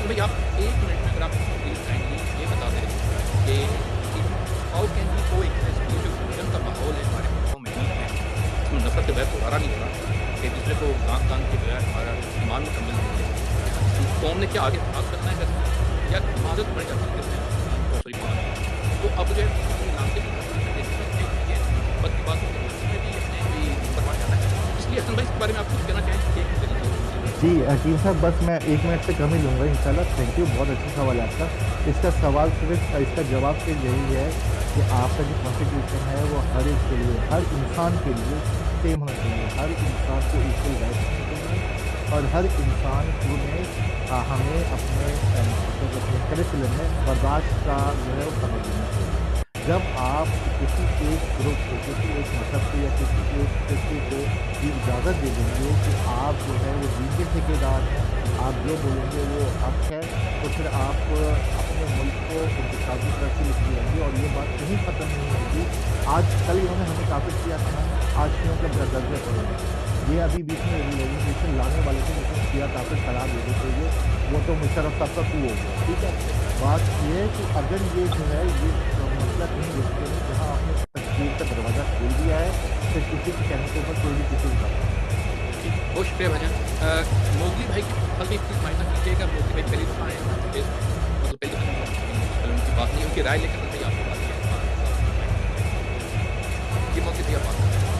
بھائی آپ 1 منٹ میں اگر آپ پلیز کائنڈلی یہ بتا دیں کہ ہاؤ کین وی کو ایگزسٹ، یہ جو گھٹن کا ماحول ہے ہمارے ملک میں جس میں نفرت کے بغیر گزارا نہیں ہو رہا، ایک دوسرے کو دان کے بغیر ہمارا ایمان مکمل نہیں ہے، اس قوم نے کیا آگے بھاگ چلنا ہے ادھر سے، یا معذرت پڑ جاتی ہے کہ اس میں 5 تو اب جو ہے بیچ میں اپنی علامتیں بھی ہر چیز میں دینی ہے، یہ محبت کی بات ہو تو نثر میں بھی اپنے کوئی نمبر 1 جانا ہے، اس لیے حسن بھائی اس کے بارے میں آپ کچھ کہنا چاہیں 1 منٹ دے دیجیے مجھے بس. جی حکیم صاحب، بس میں 1 منٹ سے کم ہی لوں گا انشاءاللہ. تھینک یو، بہت اچھا سوال ہے آپ کا. اس کا سوال صرف اس کا جواب صرف یہی ہے کہ آپ کا جو کانسٹیٹیوشن ہے وہ ہر ایک کے لیے، ہر انسان کے لیے سیم ہونا چاہیے. ہر انسان کو ایکول رائٹس ہونے چاہیے، اور ہر انسان کو میں ہمیں اپنے کیا کہتے ہیں کریکولم میں برداشت کا جو ہے وہ سبق دینا چاہیے. جب آپ کسی ایک گروپ کو، کسی ایک مذہب کو یا کسی ایک فرقے کو یہ اجازت دے دیں گے کہ آپ جو ہے وہ دین کے ٹھیکیدار ہیں، آپ جو بولیں گے وہ حق ہے، تو پھر آپ اپنے ملک کو انتشار کی طرف ہی لے کے جائیں گے، اور یہ بات کہیں ختم نہیں ہوگی. آج کل انہوں نے ہمیں کافر کیا تھا نا، آج شیعوں کے درجے پڑے ہیں. یہ ابھی بیچ میں لیجسلیشن لانے والے تھے جس میں شیعہ کافر قرار دے دیتے تھے، وہ تو مشرف صاحب کا کو ہو گیا. ٹھیک ہے. بات یہ ہے کہ اگر یہ جو ہے یہ مسئلہ کہیں رک کے نہیں، جہاں آپ نے تکفیر کا دروازہ کھول دیا ہے، پھر کسی کے کہنے کے اوپر کوئی بھی کسی کو کر سکتا ہے. ٹھیک ہے، بہت شکریہ بھائی جان. موگلی بھائی کی حال بھی پلیز مائنڈ نہ کیجیے گا، موگلی بھائی پہلی دفعہ آئے ہیں ہمارے اسپیس میں، مطلب پہلی دفعہ نہیں، ابھی اس سے پہلے ان کی بات نہیں، ان کی رائے لے کر بھائی آپ کی بات یہ ہے، آپ تھوڑا سا مائنڈ نہ کیجیے گا. جی موگلی بھائی آپ بات کر رہے تھے.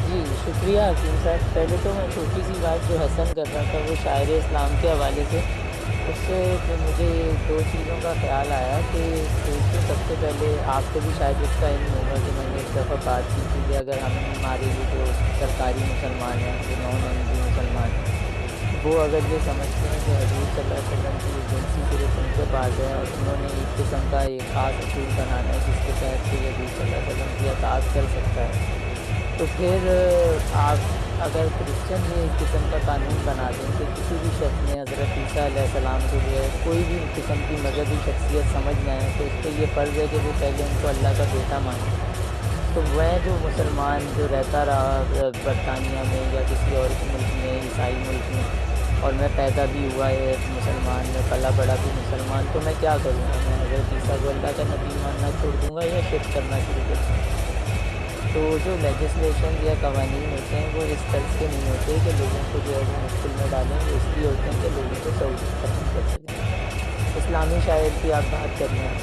جی شکریہ حکیم صاحب. پہلے تو میں چھوٹی سی بات جو حسن کر رہا تھا وہ شاعر اسلام کے حوالے سے، اس سے مجھے 2 چیزوں کا خیال آیا کہ ایک تو سب سے پہلے آپ کو بھی شاید اس کا علم ہوگا کہ میں نے ایک دفعہ بات کی تھی کہ اگر ہمارے یہ جو سرکاری مسلمان ہیں، جو نان احمدی مسلمان ہیں، وہ اگر یہ سمجھتے ہیں کہ حضور صلی اللہ علیہ وسلم کی ایجنسی صرف ان کے پاس ہے اور انہوں نے ایک قسم کا ایک خاص اصول بنانا ہے جس کے تحت کوئی حضور صلی اللہ علیہ وسلم کی اطاعت کر سکتا ہے، تو پھر آپ اگر کرسچن یہ ایک قسم کا قانون بنا دیں کہ کسی بھی شخص نے حضرت عیسیٰ علیہ السلام کو جو ہے کوئی بھی قسم کی مذہبی شخصیت سمجھنا ہے تو اس پہ یہ فرض ہے کہ وہ پہلے ان کو اللہ کا بیٹا مانے، تو میں جو مسلمان جو رہتا رہا برطانیہ میں یا کسی اور ملک میں، عیسائی ملک میں، اور میں پیدا بھی ہوا ہے مسلمان، میں پلا بڑا بھی مسلمان، تو میں کیا کروں گا؟ میں حضرت عیسیٰ کو اللہ کا نبی ماننا چھوڑ دوں گا یا شرک کرنا شروع کر دوں گا؟ تو جو لیجسلیشن یا قوانین ہوتے ہیں وہ اس طرز کے نہیں ہوتے کہ لوگوں کو جو ہے وہ مشکل میں ڈالیں، وہ اس لیے ہوتے ہیں کہ لوگوں کو سہولت فراہم کر سکیں. اسلامی شاعر کی آپ بات کر رہے ہیں،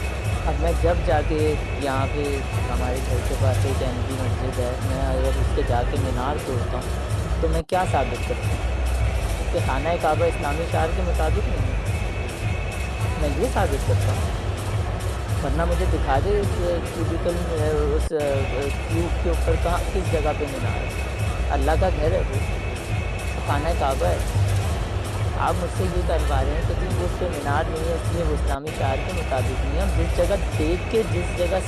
اب میں جب جا کے یہاں پہ ہمارے گھر کے پاس ایک احمدی مسجد ہے، میں اگر اس کے جا کے مینار توڑتا ہوں تو میں کیا ثابت کرتا ہوں کہ خانہ کعبہ اسلامی شاعر کے مطابق نہیں ہے؟ میں یہ ثابت کرتا ہوں. ورنہ مجھے دکھا دے اس کیوبیکل میں، اس کیوب کے اوپر کہاں کس جگہ پہ مینار ہے. اللہ کا گھر ہے، وہ خانہ کعبہ ہے. آپ مجھ سے یہ کہلوا رہے ہیں کہ جی وہ اس پہ مینار نہیں ہے اس لیے وہ اسلامی شاعر کے مطابق نہیں ہے. ہم جس جگہ دیکھ کے، جس جگہ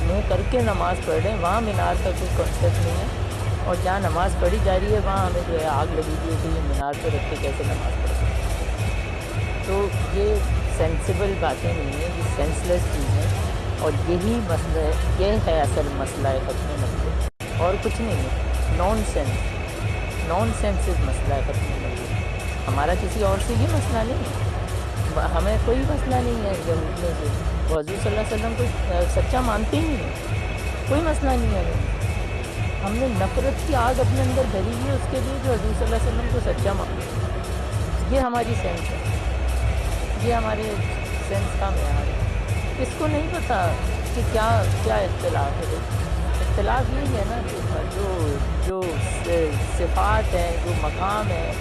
منہ کر کے نماز پڑھ رہے ہیں وہاں مینار کا کوئی کانسیپٹ نہیں ہے، اور جہاں نماز پڑھی جا رہی ہے وہاں ہمیں جو ہے آگ لگی ہوئی ہے کہ یہ مینار پہ رکھ کے کیسے نماز پڑھ سکتے ہیں. تو یہ سینسیبل باتیں نہیں ہیں، یہ سینس لیس چیزیں، اور یہی مسئلہ ہے، یہ ہے اصل مسئلہ ہے ختم نبوت، اور کچھ نہیں ہے. نان سینس، نان سینسز مسئلہ ہے ختم نبوت. ہمارا کسی اور سے یہ مسئلہ نہیں ہے. ہمیں کوئی مسئلہ نہیں ہے یہودیوں سے، وہ حضور صلی اللہ علیہ وسلم کو سچا مانتے ہی نہیں ہیں، کوئی مسئلہ نہیں ہے ہمیں ان سے. ہم نے نفرت کی آگ اپنے اندر بھری ہوئی ہے اس کے لیے جو حضور صلی اللہ علیہ وسلم کو سچا مانتے ہیں. یہ ہماری سینس ہے، یہ ہمارے سینس کا معیار ہے. اس کو نہیں پتا کہ کیا کیا اختلاف ہے. بھائی اختلاف یہی ہے نا کہ جو جو صفات ہیں، جو مقام ہے،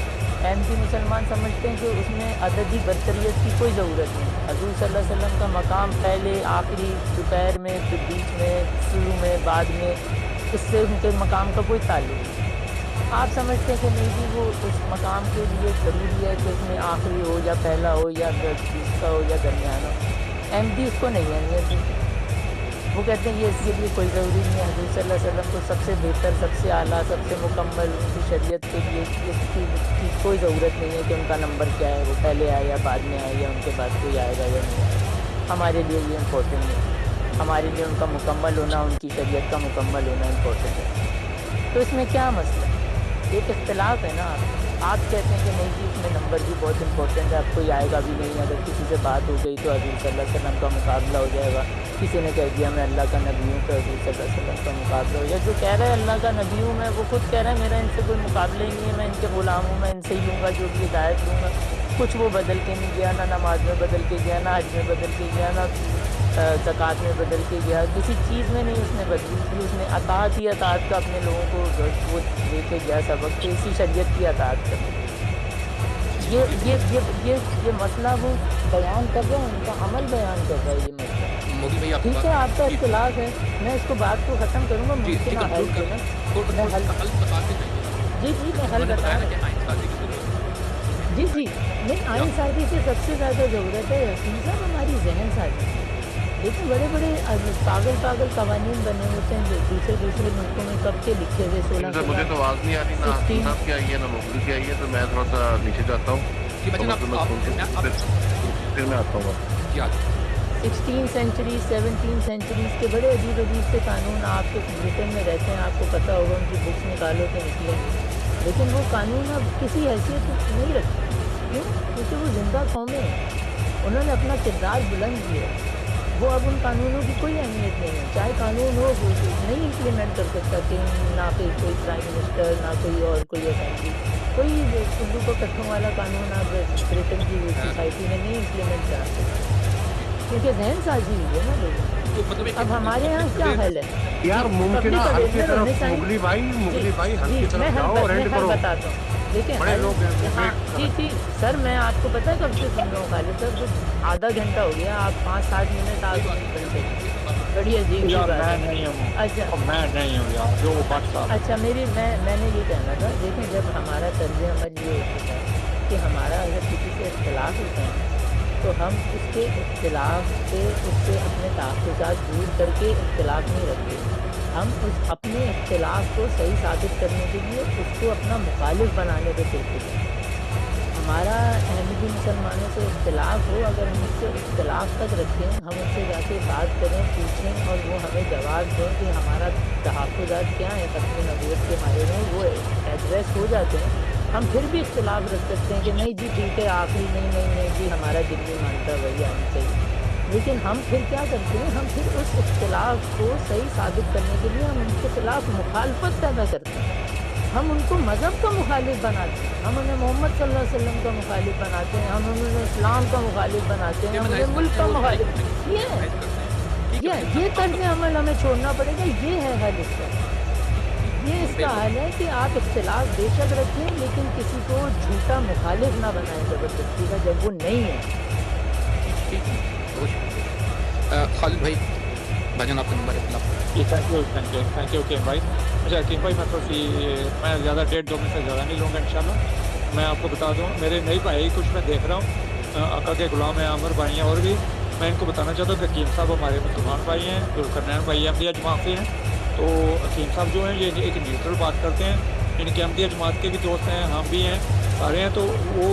احمدی مسلمان سمجھتے ہیں کہ اس میں عددی برتریت کی کوئی ضرورت نہیں ہے. حضور صلی اللہ علیہ وسلم کا مقام پہلے، آخری، دوپہر میں، بیچ میں، شروع میں، بعد میں، اس سے ان کے مقام کا کوئی تعلق نہیں. آپ سمجھتے ہیں کہ نہیں جی وہ اس مقام کے لیے ضروری ہے کہ اس میں آخری ہو یا پہلا ہو یا بیچ کا ہو یا درمیانہ ہو. احمدی اس کو نہیں اہمیت دیتے. وہ کہتے ہیں یہ اس کے لیے کوئی ضروری نہیں ہے. حضور صلی اللہ علیہ وسلم کو سب سے بہتر، سب سے اعلیٰ، سب سے مکمل ان کی شریعت کے لیے اس کی کوئی ضرورت نہیں ہے کہ ان کا نمبر کیا ہے، وہ پہلے آئے یا بعد میں آئے یا ان کے بعد کوئی آئے گا یا نہیں آئے گا. ہمارے لیے یہ امپورٹنٹ نہیں ہے. ہمارے لیے ان کا مکمل ہونا، ان کی شریعت کا مکمل ہونا امپورٹنٹ ہے. تو اس میں کیا مسئلہ ہے؟ ایک اختلاف ہے نا آپ کا. आप कहते हैं कि नहीं जी इसमें नंबर भी बहुत इंपॉर्टेंट है, अब कोई आएगा भी नहीं, अगर किसी से बात हो गई तो हजूर सल्लल्लाहु अलैहि वसल्लम का मुकाबला हो जाएगा। किसी ने कह दिया मैं अल्लाह का नबी हूँ तो हजूर सल्लल्लाहु अलैहि वसल्लम का मुकाबला हो जाए। जो कह रहा है अल्लाह का नबी हूँ मैं, वो खुद कह रहा है मेरा इनसे कोई मुकाबला ही नहीं है, मैं इनके ग़ुलाम हूँ, मैं इनसे ही लूँगा जो भी हिदायत लूँगा। कुछ वो बदल के नहीं गया, ना नमाज में बदल के गया, ना हज में बदल के गया, ना ज़कात में बदल के गया, किसी चीज़ में नहीं उसने बदली की। उसने अताअत ही अताअत का अपने लोगों को वो दे के गया सबक, कि इसी शरीयत की अताअत करनी। ये ये ये ये ये मसला वो बयान कर रहा है, उनका अमल बयान कर रहा है ये मसला। मोदी भाई आपकी ठीक बात है, आपका जी इख्तिलाफ है, मैं इसको बात को ख़त्म करूँगा, जी जी मुमकिन हल कंक्लूड कर देना। लें कोर्ट मैं का हल बता के जाइएगा। जी मैं हल उन्होंने बता बताया ना रहा कि आइन साजी की जरूरत है, जी जी नहीं, आइन साजी से सबसे ज़्यादा ज़रूरत है यकीन साहब हमारी जहन साजी की। लेकिन बड़े बड़े पागल कवानीन बने होते हैं जो दूसरे मुल्कों में कब के लिखे हुए वकील साहब मुझे 16 तो आवाज़ नहीं आ रही, ना हसन 16 साहब की आई है ना मुगली की आई है, तो मैं थोड़ा सा नीचे जाता हूँ जी और बच्चन मतलब मैं सुनता फिर मैं आता हूँ वापस। जी आ जाइए। 16 सेंचुरी 17 सेंचुरीज के बड़े अजीब अजीब से कानून, आप तो ब्रिटेन में रहते हैं, आपको पता होगा, उनकी बुक्स निकालो तो निकलेंगे। लेकिन वो कानून अब किसी हैसियत नहीं रखते। क्यों? क्योंकि वो जिंदा कौमें हैं, उन्होंने अपना किरदार बुलंद किया है। वो अब उन कानूनों की कोई अहमियत नहीं है, चाहे कानून हो वो नहीं इम्प्लीमेंट कर सकता कि ना कोई प्राइम मिनिस्टर, ना कोई और कोई असेंबली, कोई उल्लू को कट्ठों वाला कानून आप ब्रिटेन की सोसाइटी में नहीं इम्प्लीमेंट करा सकते, क्योंकि जहन साजी हुई है ना लोगों की। तो मतलब अब हमारे यहाँ क्या हल है यार जी, मुमकिन पब्लिक हल की अवेयरनेस होने तरफ चाहिए। मुगली भाई हल जी की मैं तरफ जाओ और एंड हल करो। बताता हूँ। देखिए बड़े हल, लोग हैं, हाँ वेट जी सर, मैं आपको पता है कब से सुन रहा हूँ खालिद साहब, तो आधा घंटा हो गया, आप 5-7 मिनट आप सुन सकते, बड़ी अजीब सी यार बात मैं है। नहीं हूँ, अच्छा मैं नहीं हूँ यार जो बात साहब। अच्छा मैंने ये कहना था, देखें जब हमारा तर्ज अमल ये हो चुका है कि हमारा अगर किसी से इख्तिलाफ होता है तो हम उसके इख्तिलाफ से उससे अपने तहफ़्फ़ुज़ात दूर करके इख्तिलाफ नहीं रखते, हम उस अपने इख्तिलाफ को सही साबित करने के लिए उसको अपना मुखालिफ बनाने पे चलते हैं। हमारा अहमदी मुसलमानों से इख्तिलाफ हो, अगर हम उसको इख्तिलाफ तक रखें, हम उनसे जाके बात करें, पूछें और वो हमें जवाब दें कि हमारा तहफ़्फ़ुज़ात क्या है ख़त्म नबूवत के बारे में, वो एड्रेस हो जाते हैं, हम फिर भी इख्तिलाफ रख सकते हैं कि नहीं जी ठीक है आखिरी नहीं जी हमारा दिल नहीं मानता वही आनी चाहिए। लेकिन हम फिर क्या करते हैं, हम फिर उस इख्तिलाफ को सही साबित करने के लिए हम उनके खिलाफ मुखालफत पैदा करते हैं, हम उनको मज़हब का मुखालिफ बनाते हैं, हम उन्हें मोहम्मद सल्लल्लाहु अलैहि वसल्लम का मुखालिफ बनाते हैं, हम उन्हें इस्लाम का मुखालिफ बनाते हैं, हम उन्हें मुल्क का मुखालिफ, ये तर्ज अमल हमें छोड़ना पड़ेगा। ये है हल इसका, ये इसका हल है कि आप इख्तिलाफ बेशक रखें लेकिन किसी को झूठा मुखालिफ ना बनाएं ज़बरदस्ती का जब वो नहीं है। ठीक बहुत शुक्रिया। खालिद भाई भाईजान आपका नंबर है थैंक यू किम भाई। अच्छा किम भाई मैं ज़्यादा 1.5-2 मिनट से ज़्यादा नहीं लूँगा इंशाल्लाह। मैं आपको बता दूँ मेरे नई भाई कुछ मैं देख रहा हूँ, आका के गुलाम हैं, आमर भाई हैं, और भी मैं इनको बताना चाहता हूँ कि हकीम साहब हमारे मुसलमान भाई हैं, जुल्करनैन भाई अहमदिया जमात से हैं। तो हकीम साहब जो हैं ये एक न्यूट्रल बात करते हैं, इनके अहमदिया जमात के भी दोस्त हैं, हम भी हैं, सारे हैं, तो वो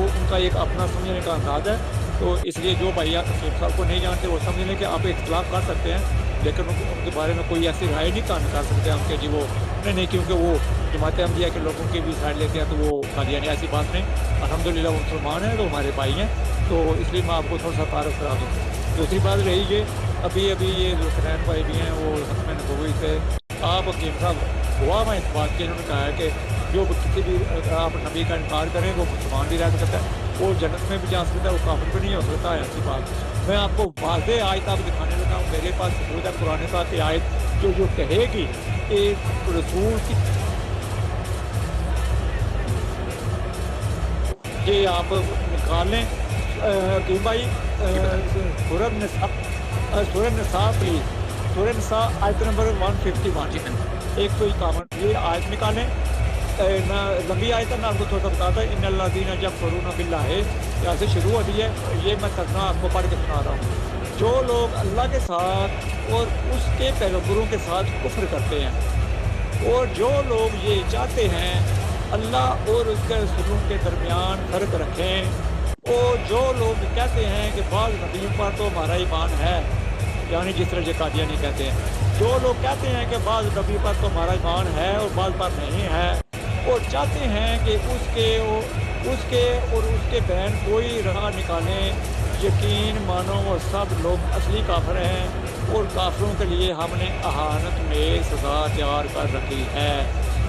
उनका एक अपना समझने का अंदाज़ है। तो इसलिए जो भाई हकीम साहब को नहीं जानते वो समझ लें कि आप इख्तिलाफ कर सकते हैं, लेकिन उनके बारे में कोई ऐसी राय नहीं कर सकते हम कि जी वो नहीं, क्योंकि वो जमात अहमदिया के लोगों की भी साइड लेते हैं, तो वो कादियानी ऐसी बात नहीं। अल्हम्दुलिल्लाह वो मुसलमान हैं तो हमारे भाई हैं, तो इसलिए मैं आपको थोड़ा सा तारुफ करा दूँ। दूसरी बात रही ये अभी ये जुल्करनैन भाई भी हैं, वो खत्म नबूवत से आप हकीम साहब हुआ मैं इस बात के, इन्होंने कहा है कि जो किसी भी आप नबी का इनकार करें वो मुसलमान भी रह सकता है, वो जन्नत में भी जा सकता है, वो काफिर भी नहीं हो सकता है, ऐसी बात। मैं आपको वाज़ेह आयत आप दिखाने लगा हूँ, मेरे पास सबूत है कुरान पाक की आयत जो कहेगी कि रसूल की, ये आप निकाल लें हकीम भाई, सूरह निसा प्लीज, सूरह निसा आयत नंबर 151 151, ये आयत निकालें, ना लंबी आयत है, मैं आपको थोड़ा सा बताता हूँ। इन्नल्लाज़ीना यकफ़ुरूना बिल्लाहि, यहाँ से शुरू होती है, ये मैं तर्जुमा आपको पढ़ के सुना रहा हूँ। जो लोग अल्लाह के साथ और उसके पैगंबरों के साथ कुफ्र करते हैं, और जो लोग ये चाहते हैं अल्लाह और उसके रसूलों के दरमियान फ़र्क रखें, और जो लोग कहते हैं कि बाज़ नबियों पर तो हमारा ईमान है, यानी जिस तरह कादियानी कहते हैं, जो लोग कहते हैं कि बाज़ नबी पर तो हमारा ईमान है और बाज़ पर नहीं है, اور چاہتے ہیں کہ اس کے اور اس کے بہن کوئی راہ نکالیں. یقین مانو وہ سب لوگ اصلی کافر ہیں اور کافروں کے لیے ہم نے اہانت میں سزا تیار کر رکھی ہے.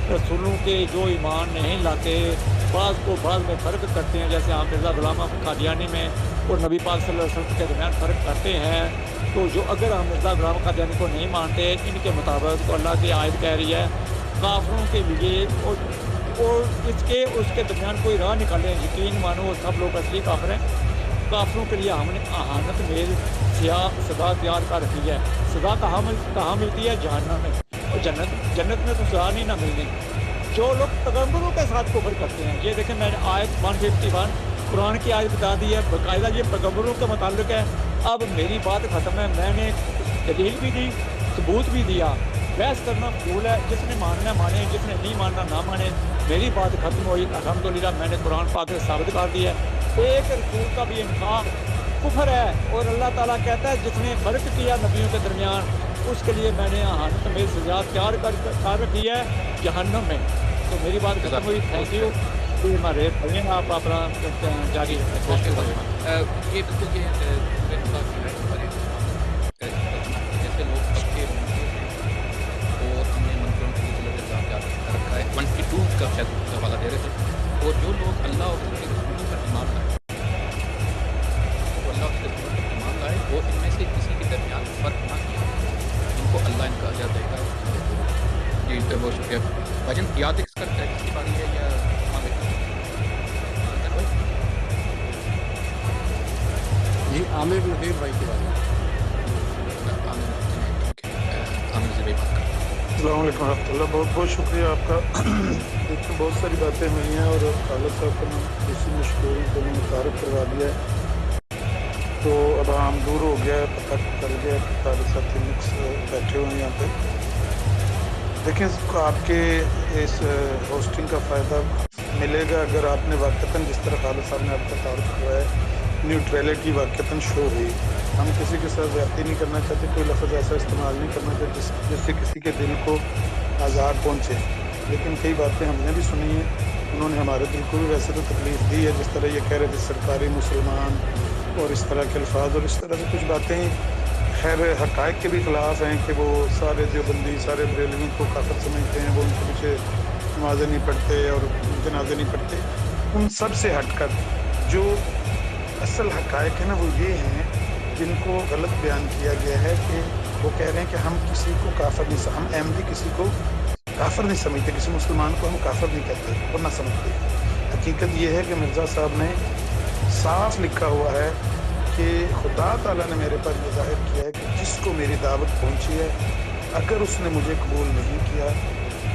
رسولوں کے جو ایمان نہیں لاتے بعض کو بعض میں فرق کرتے ہیں، جیسے ہم مرزا غلام احمد قادیانی میں اور نبی پاک صلی اللہ علیہ وسلم کے درمیان فرق کرتے ہیں. تو جو اگر ہم مرزا غلام احمد قادیانی کو نہیں مانتے ان کے مطابق، تو اللہ کی آیت کہہ رہی ہے کافروں کے لیے اور اس کے درمیان کوئی راہ نکالیں. یقین مانو وہ سب لوگ اصلی کافر ہیں. کافروں کے لیے ہم نے اہانت میں سزا تیار کر رکھی ہے. سزا کہاں ملتی ہے؟ جہنم میں. اور جنت میں تو سزا نہیں نہ ملنی. جو لوگ پیغمبروں کے ساتھ کفر کرتے ہیں، یہ دیکھیں میں نے آیت 151 قرآن کی آیت بتا دی ہے، باقاعدہ یہ پیغمبروں کے متعلق ہے. اب میری بات ختم ہے، میں نے دلیل بھی دی، ثبوت بھی دیا. بحث کرنا فضول ہے، جس نے ماننا مانے، جس نے نہیں ماننا نہ مانے. میری بات ختم ہوئی، الحمدللہ میں نے قرآن پاک سے ثابت کر دیا ہے ایک رسول کا بھی انکار کفر ہے. اور اللہ تعالیٰ کہتا ہے جس نے فرق کیا نبیوں کے درمیان اس کے لیے میں نے اہانت میں سزا تیار کر رکھی ہے جہنم میں. تو میری بات ختم ہوئی. Thank you. ہمارے پڑھیں آپ اپنا جاری رکھیں. یہ بالکل یہ جیسے لوگ پکے بنتے ہیں اور ہم نے منکروں کے لیے رکھا ہے 22 کا شاید حوالہ دے رہے تھے. اور جو لوگ اللہ اور اس کے رسولوں پر ایمان لائے، جو اللہ اور اس کے رسولوں پر ایمان لائے اور ان میں سے کسی کے درمیان فرق نہ کیا، ان کو اللہ ان کا اجر دے گا. جی بہت شکریہ بھاجن. یاد ایک کا کس کی باری ہے یا جی عامر نذیر بھائی کی بات ہے. السلام علیکم ورحمۃ اللہ. بہت بہت شکریہ آپ کا. دیکھیں بہت ساری باتیں ہوئی ہیں اور خالد صاحب کو میں اسی مشکور کو میں نے تعارف کروا دیا ہے. تو اب ہم دور ہو گیا ہے، پتہ چل گیا کہ خالد صاحب مکس بیٹھے ہوئے ہیں یہاں پہ. دیکھیں آپ کے اس ہوسٹنگ کا فائدہ ملے گا اگر آپ نے واقعتاً جس طرح خالد صاحب نے آپ کا تعارف کروایا ہے نیوٹریلٹی واقعتاً شو ہوئی. ہم کسی کے ساتھ زیادتی نہیں کرنا چاہتے، کوئی لفظ ایسا استعمال نہیں کرنا چاہتے جس سے کسی کے دل کو آزار پہنچے. لیکن کئی باتیں ہم نے بھی سنی ہیں، انہوں نے ہمارے دل کو بھی ویسے تو تکلیف دی ہے. جس طرح یہ کہہ رہے تھے سرکاری مسلمان اور اس طرح کے الفاظ، اور اس طرح سے کچھ باتیں خیر حقائق کے بھی خلاف ہیں کہ وہ سارے دیوبندی سارے بریلوی کو کافر سمجھتے ہیں، وہ ان کے پیچھے نمازیں نہیں پڑھتے اور جنازے نہیں پڑھتے. ان سب سے ہٹ کر جو اصل حقائق ہیں نا وہ یہ ہیں جن کو غلط بیان کیا گیا ہے کہ وہ کہہ رہے ہیں کہ ہم کسی کو کافر نہیں، ہم احمدی کسی کو کافر نہیں سمجھتے، کسی مسلمان کو ہم کافر نہیں کہتے اور نہ سمجھتے. حقیقت یہ ہے کہ مرزا صاحب نے صاف لکھا ہوا ہے کہ خدا تعالیٰ نے میرے پر یہ ظاہر کیا ہے کہ جس کو میری دعوت پہنچی ہے اگر اس نے مجھے قبول نہیں کیا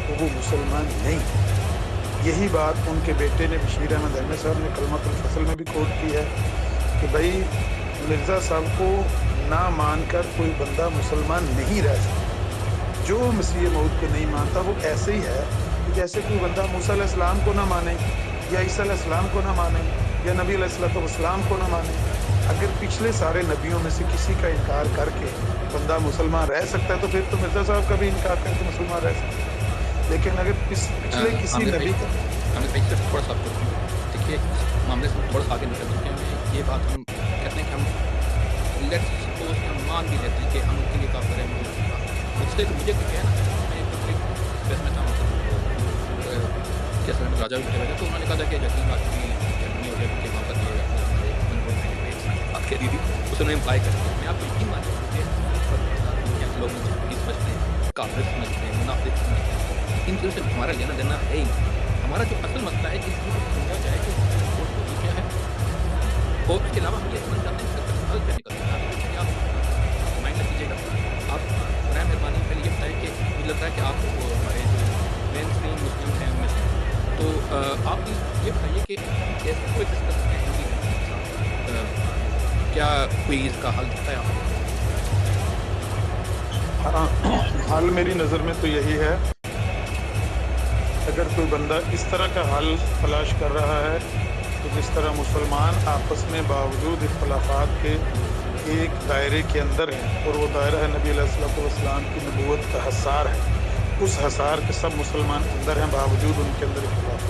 تو وہ مسلمان نہیں. یہی بات ان کے بیٹے نے بشیر احمد احمد صاحب نے کلمۃ الفصل میں بھی کوٹ کی ہے کہ بھائی مرزا صاحب کو نہ مان کر کوئی بندہ مسلمان نہیں رہ سکتا. جو مسیح موعود کو نہیں مانتا وہ ایسے ہی ہے کہ جیسے کوئی بندہ موسیٰ علیہ السلام کو نہ مانے یا عیسیٰ علیہ السلام کو نہ مانے یا نبی علیہ السلام کو نہ مانے. اگر پچھلے سارے نبیوں میں سے کسی کا انکار کر کے بندہ مسلمان رہ سکتا ہے تو پھر تو مرزا صاحب کا بھی انکار کر کے مسلمان رہ سکتا ہے. لیکن اگر پچھلے کسی نبی کا تھوڑا سا دیکھیے اس معاملے سے تھوڑا سا آگے نکل چکے ہیں. یہ بات ہم کہتے ہیں کہ ہم لیٹس سپوز کہ ہم مان بھی لیتے ہیں کہ ہم ان کے لیے کافر ہیں. مجھ سے مجھے کوئی کہنا میں اس میں تھا کیسے راجا بھی بیٹھے ہوئے تھے تو انہوں نے کہا تھا کہ یقین بات بھی نہیں ہو گیا کیونکہ وہاں پر یہ ہمارے بات کہہ دی تھی اس نے امپلائی کر دیا. میں آپ کو یقین مان کہ لوگ مجھے سمجھتے ہیں، کافر سمجھتے ہیں، منافق سمجھتے ہیں. ان چیزوں سے ہمارا لینا دینا ہے ہی. ہمارا جو اصل مسئلہ ہے کہ اس کو سمجھا جائے کہ کیا ہے اور اس کے علاوہ ہم یہ سمجھ جاتے ہیں کہ حل کیا نکلتا ہے. آپ مائنڈ رکھ لیجیے گا. آپ برائے مہربانی پہلے یہ بتائیں کہ مجھے لگتا ہے کہ آپ ہمارے جو مین اسٹریم مسلم ہیں ان میں سے تو آپ یہ بتائیے کہ کیسے کوئی ڈسکس کرتے ہیں کیا کوئی اس کا حل دکھتا ہے آپ کو؟ حل میری نظر میں تو یہی ہے اگر کوئی بندہ اس طرح کا حل تلاش کر رہا ہے کہ جس طرح مسلمان آپس میں باوجود اختلافات کے ایک دائرے کے اندر ہیں اور وہ دائرہ ہے نبی علیہ السلام کی نبوت کا حصار ہے. उस हसार के सब मुसलमान अंदर हैं, बावजूद उनके अंदर इख्तिलाफ।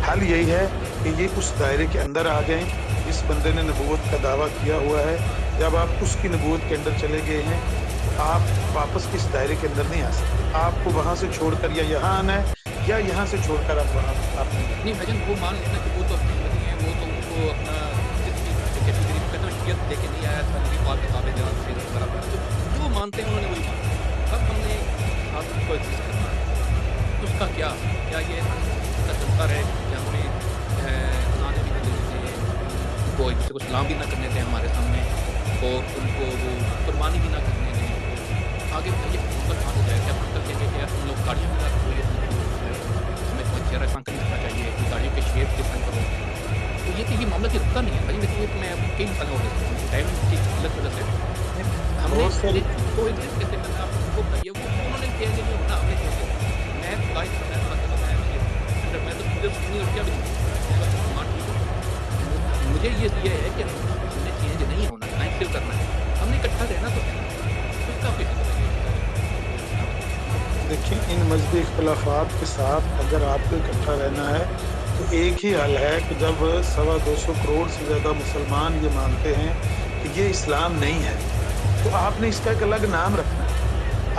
हल यही है कि ये उस दायरे के अंदर आ जाएं जिस बंदे ने नबूवत का दावा किया हुआ है। जब आप उसकी नबूवत के अंदर चले गए हैं तो आप वापस इस दायरे के अंदर नहीं आ सकते। आपको वहाँ से छोड़कर या यहाँ आना है या यहाँ से छोड़कर आप वहाँ आपने नहीं भाईजान, वो मान लेना कि वो तो अपने अहमदी हैं, वो तो उनको अपना जिसकी कैटेगरी में कहता हूँ शियत लेके नहीं आया था, नबी पाक के ताबेदार थे, इस तरह का जो मानते हैं उन्होंने वही माना। अब हमने साथ को एग्जिस्ट करना है, उसका क्या ये पता चलता रहे कि हमें अजानें भी न देने दें, उनको एक दूसरे को सलाम भी ना करने दें हमारे सामने, और उनको वो कुर्बानी भी ना करने दें। आगे ये मंगल कहाँ से जाए? क्या मंगल कहेंगे कि यार तुम लोग गाड़ियों में कोई हमें कोई चेहरा ऐसा नहीं करना चाहिए, गाड़ियों के शेप डिफरेंट करो। तो ये मामला की रुकता नहीं है भाई। मैं कई मिसालें हो सकती हूँ टाइम की गलत वजह से हमने को एग्जिस्ट कैसे करना है आपको बताइए। वो उन्होंने चेंज नहीं होना, हमने चेंज मैं गाइड मैं तो मुझे सुननी और क्या भी नहीं। मुझे ये है कि हमने चेंज नहीं होना, टाइम सेव करना है, हमने इकट्ठा रहना तो है ना, उसका कोई बताइए। देखिए, इन मजहबी इख्तलाफात के साथ अगर आपको इकट्ठा रहना है तो एक ही हल है कि जब 225 करोड़ से ज़्यादा मुसलमान ये मानते हैं कि ये इस्लाम नहीं है, तो आपने इसका एक अलग नाम रखना है,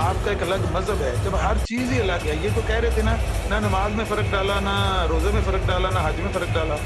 आपका एक अलग मजहब है। जब हर चीज़ ही अलग है, ये तो कह रहे थे ना नमाज में फ़र्क डाला, ना रोज़े में फ़र्क डाला, ना हज में फ़र्क डाला।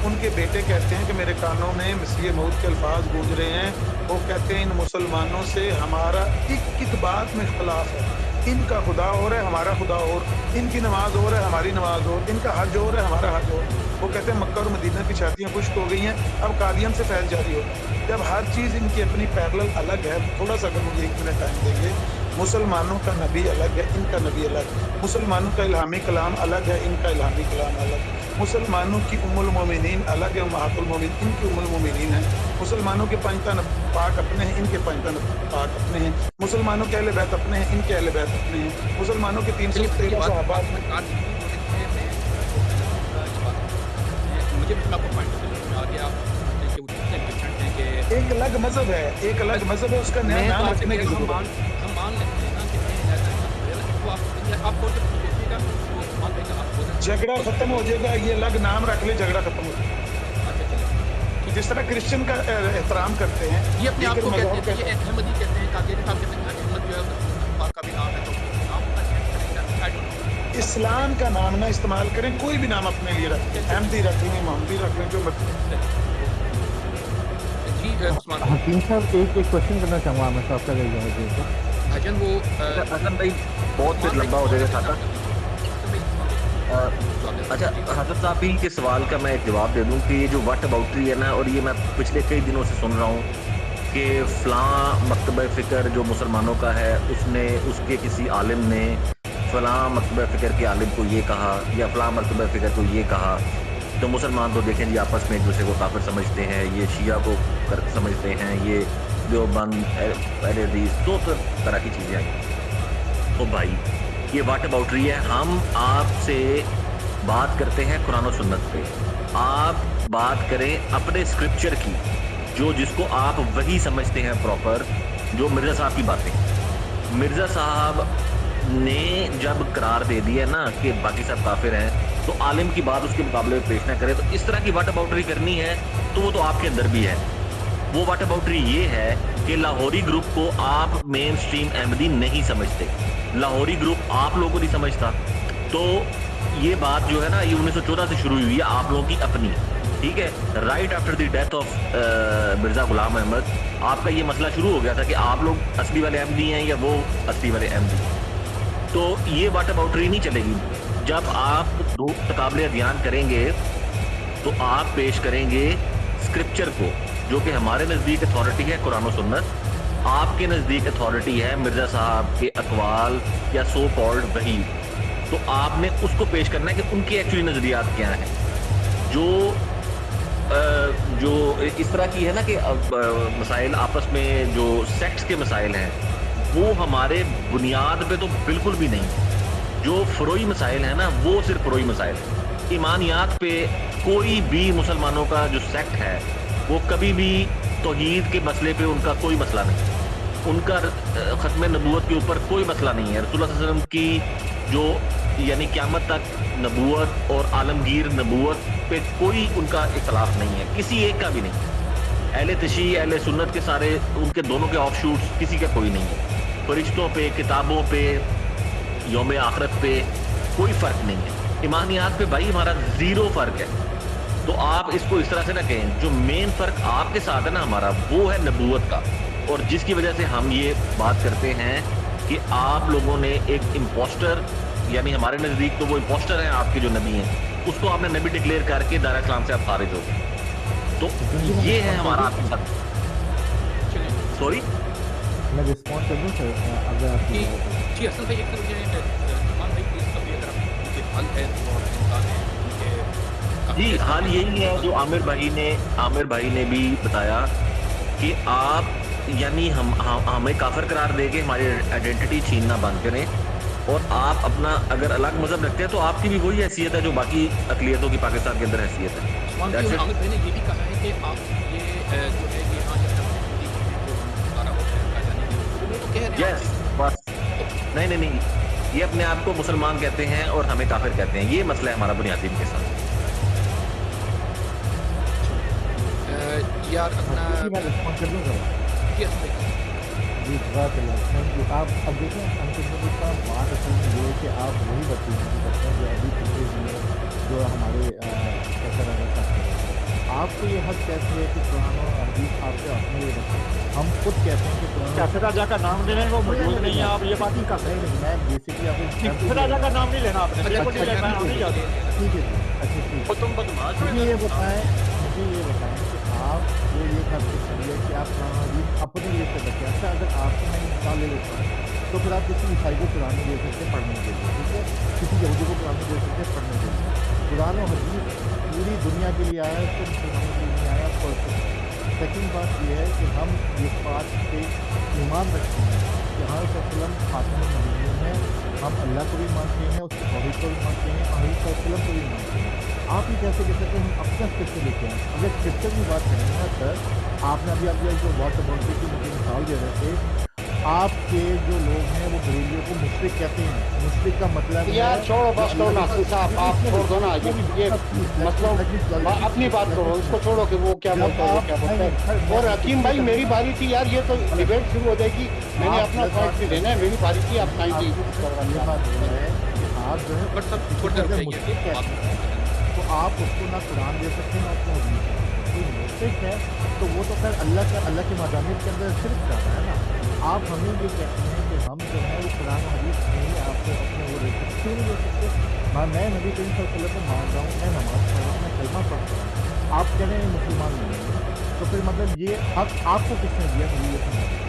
उनके बेटे कहते हैं कि मेरे कानों में मसीह मौत के अल्फाज गूंज रहे हैं। वो कहते हैं इन मुसलमानों से हमारा एक बात में इख्तलाफ है, इनका खुदा और है, हमारा खुदा और, इनकी नमाज और है, हमारी नमाज और, इनका हज और है, हमारा हज और। वो कहते हैं मक्का और मदीना की छातियाँ खुश्क हो गई हैं, अब कादियान से फैज़ जारी होगा। जब हर चीज़ इनकी अपनी पैरेलल अलग है, थोड़ा सा अगर मुझे 1 मिनट टाइम देंगे, मुसलमानों का नबी अलग है, इनका नबी अलग, मुसलमानों का इल्हामी कलाम अलग है, इनका इल्हामी कलाम अलग, मुसलमानों की उम्मुल मोमिनीन अलग है, उम्महातुल मोमिनीन इनकी उम्मुल मोमिनीन है, मुसलमानों के 5 तन पाक अपने हैं, इनके 5 तन पाक अपने हैं, मुसलमानों के अहले बैत अपने हैं, इनके अहले बैत अपने हैं, मुसलमानों के 313 सहाबा। मुझे आपको पॉइंट में आ गया, एक अलग मजहब है, एक अलग मजहब है, उसका नया नाम रखने की जरूरत है। हम मान लेते हैं ना कि नहीं ऐसा है, तो आप सोचिएगा तो मान लेगा आप झगड़ा खत्म हो जाएगा, ये अलग नाम रख ले, झगड़ा खत्म हो जाएगा। अच्छा चलिए, जिस तरह क्रिश्चियन का एहतराम करते हैं, ये अपने आप को कहते हैं, ये अहमदी कहते हैं, कादियानी साहब कहते हैं, अहमद जो है पाक का भी नाम है, तो नाम का चेंज करेंगे। आई डोंट नो, इस्लाम का नाम ना इस्तेमाल करें, कोई भी नाम अपने लिए रखें, अहमदी रख लें, मोहम्मदी रख लें, जो मतलब। जी उस्मान हकीम साहब, एक क्वेश्चन करना चाहूँगा मैं आपका भाईजान, वो हसन भाई बहुत फिर लंबा हो जाएगा खाता। अच्छा हजरत साहब ही के सवाल का मैं एक जवाब दे दूं कि ये जो वट अबाउटरी है ना, और ये मैं पिछले कई दिनों से सुन रहा हूँ कि फ़लाँ मकतबा फ़िक्र जो मुसलमानों का है उसने उसके किसी आलिम ने फ़लाँ मकतबा फ़िक्र के आलिम को ये कहा या फ़लाँ मकतबा फ़िक्र को ये कहा, तो मुसलमान तो देखें जी आपस में एक दूसरे को काफिर समझते हैं, ये शिया को समझते हैं, ये देवबंद अहले हदीस, तो तरह की चीज़ें आई। तो भाई ये वाट अबाउटरी है। हम आपसे बात करते हैं कुरान और सुन्नत पे, आप बात करें अपने स्क्रिप्चर की, जो जिसको आप वही समझते हैं प्रॉपर, जो मिर्ज़ा साहब की बातें। मिर्ज़ा साहब ने जब करार दे दिया ना कि बाकी सब काफिर हैं, तो आलिम की बात उसके मुकाबले में पेश ना करे। तो इस तरह की वाट अबाउटरी करनी है तो वो तो आपके अंदर भी है। वो वाट अबाउटरी ये है कि लाहौरी ग्रुप को आप मेन स्ट्रीम अहमदी नहीं समझते, लाहौरी ग्रुप आप लोगों को नहीं समझता। तो ये बात जो है ना, ये 1914 से शुरू हुई है आप लोगों की अपनी, ठीक है। Right after the death of Mirza Ghulam Ahmad आपका ये मसला शुरू हो गया था कि आप लोग असली वाले अहमदी हैं या वो असली वाले अहमदी हैं। तो ये वाट अबाउटरी नहीं चलेगी। जब आप दो तकाबले अध्ययन करेंगे तो आप पेश करेंगे स्क्रिप्चर को, जो कि हमारे नज़दीक अथॉरिटी है कुरान और सुन्नत, आपके नज़दीक अथॉरिटी है मिर्ज़ा साहब के अकवाल या सो कॉल्ड वही। तो आपने उसको पेश करना है कि उनके एक्चुअली नज़रियात क्या हैं। जो इस तरह की है ना कि मसाइल आपस में जो सेक्ट्स के मसाइल हैं, वो हमारे बुनियाद पे तो बिल्कुल भी नहीं। जो फरोई मसाइल है ना, वो सिर्फ फरोई मसाइल है। ईमानियात पे कोई भी मुसलमानों का जो सेक्ट है वो कभी भी तौहीद के मसले पे उनका कोई मसला नहीं। ان کا ختم نبوت کے اوپر کوئی مسئلہ نہیں ہے. رسول اللہ صلی اللہ علیہ وسلم کی جو یعنی قیامت تک نبوت اور عالمگیر نبوت پہ کوئی ان کا اختلاف نہیں ہے, کسی ایک کا بھی نہیں. اہل تشیع اہل سنت کے سارے ان کے دونوں کے آف شوٹس کسی کا کوئی نہیں ہے. فرشتوں پہ, کتابوں پہ, یوم آخرت پہ کوئی فرق نہیں ہے. ایمانیات پہ بھائی ہمارا زیرو فرق ہے. تو آپ اس کو اس طرح سے نہ کہیں. جو مین فرق آپ کے ساتھ ہے نا ہمارا, وہ ہے نبوت کا, اور جس کی وجہ سے ہم یہ بات کرتے ہیں کہ آپ لوگوں نے ایک امپوسٹر, یعنی ہمارے نزدیک تو وہ امپوسٹر ہیں آپ کے جو نبی ہیں, اس کو آپ نے نبی ڈکلیئر کر کے دار اسلام سے آپ خارج ہو گئے. تو یہ ہے ہمارا آپ کے ساتھ. سوری میں رسپونڈ کر دوں سر اگر آپ جی جی حسن بھائی, ایک تو مجھے عثمان بھائی پلیز کبھی اگر آپ ان کے حل ہے تو آپ انسان ہیں ان کے جی, حال یہی ہے جو عامر بھائی نے بھی بتایا کہ آپ یعنی ہمیں کافر قرار دے کے ہماری آئیڈینٹی چھیننا بند کریں, اور آپ اپنا اگر الگ مذہب رکھتے ہیں تو آپ کی بھی وہی حیثیت ہے جو باقی اقلیتوں کی پاکستان کے اندر حیثیت ہے. عثمان بھائی, عامر بھائی نے یہ بھی کہا ہے کہ آپ یہ جو ہے یہ ہاں جب ہندی کے ہیں تو ہم سارا ہو جائے گا جانے کے, وہ تو کہہ رہے ہیں. یس بس, نہیں, یہ اپنے آپ کو مسلمان کہتے ہیں اور ہمیں کافر کہتے ہیں. یہ مسئلہ ہے ہمارا بنیادی ان کے ساتھ. یار اپنا میں رسپونڈ کر دوں سر. جی حسن بھائی جی جزاک اللہ, تھینک یو. آپ اب دیکھیں انکمفرٹیبل کا بات اصل میں یہ ہے کہ آپ وہی بچے ہیں کرتے ہیں جو ابھی پچھلے دنوں جو ہمارے کیسا رہا کرتے ہیں. آپ کو یہ حق کیسی ہے کہ قرآن و حدیث آپ سے اپنے لیے رکھیں. ہم خود کہتے ہیں کہ قرآن کیسے راجا کا نام لے رہے ہیں, وہ موجود نہیں ہے, آپ یہ بات نہیں کر نہیں سکتے. میں بیسکلی آپ کس راجا کا نام نہیں لینا آپ نے, اچھا, بالکل نہیں لینا, ہم نہیں جاتے. ٹھیک ہے جی, اچھا ٹھیک ہے. تم بدماش ہو. مجھے یہ بتائیں کہ آپ وہ یہ کر سکتے ہیں کہ آپ قرآن حدیث اپنے لیے سے رکھیں. اچھا اگر آپ کو میں مثال لے لیتا ہوں تو پھر آپ کسی عیسائی کو قرآن میں دے سکتے ہیں پڑھنے کے لیے, ٹھیک ہے, کسی یہودی کو قرآن میں دے سکتے ہیں پڑھنے کے لیے. قرآن و حدیث پوری دنیا کے لیے آیا ہے, صرف مسلمانوں کے لیے نہیں آیا. پڑھ سکتے ہیں. سیکنڈ بات یہ ہے کہ ہم اس بات پہ ایمان رکھتے ہیں کہ ہر وسلم خاتم النبیین ہے. ہم اللہ کو بھی مانتے ہیں, اس کے توحید کو بھی مانتے ہیں, حضرت وسلم کو بھی مانتے ہیں. آپ ہی کیسے کہہ سکتے ہیں ہم اپنا اسکرپچر لے کے آئیں. اگر اسکرپچر کی بات کریں نا سر, آپ نے ابھی جو واٹ اباؤٹری کی مجھے مثال دے رہے تھے, آپ کے جو لوگ ہیں وہ بریلیوں کو مشرک کہتے ہیں. مشرک کا مطلب یار چھوڑو بس کرو ناصر صاحب, آپ چھوڑ دو نا یہ مسئلہ, اپنی بات کرو, اس کو چھوڑو کہ وہ کیا بولتا ہے وہ کیا بولتا ہے. اور حکیم بھائی میری باری تھی یار, یہ تو ڈیبیٹ شروع ہو جائے گی. میں نے اپنا پوائنٹ بھی دینا ہے, میری باری تھی, آپ یہ بات یہ ہے کہ آپ جو ہے بٹ سب چھوڑ کر مشرک کہتے ہیں تو آپ اس کو نہ قرآن دے سکتے ہیں نہ اس کو حدیث دے سکتے ہیں. کوئی مشرک ہے تو وہ تو خیر اللہ کی مدانیت کے اندر شرک کر رہا ہے نا. آپ ہمیں یہ کہتے ہیں کہ ہم جو ہے وہ قرآن و حدیث نہیں آپ کو اپنے وہ رہتے کیوں نہیں دے سکتے. میں نبی کریم صلی اللہ علیہ وسلم کو مان رہا ہوں, میں نماز پڑھ رہا ہوں, میں کلمہ پڑھتا ہوں, آپ کہہ رہے ہیں مسلمان نہیں ہیں, تو پھر مطلب یہ حق آپ کو کس نے دیا مجھے یہ سمجھا دیں.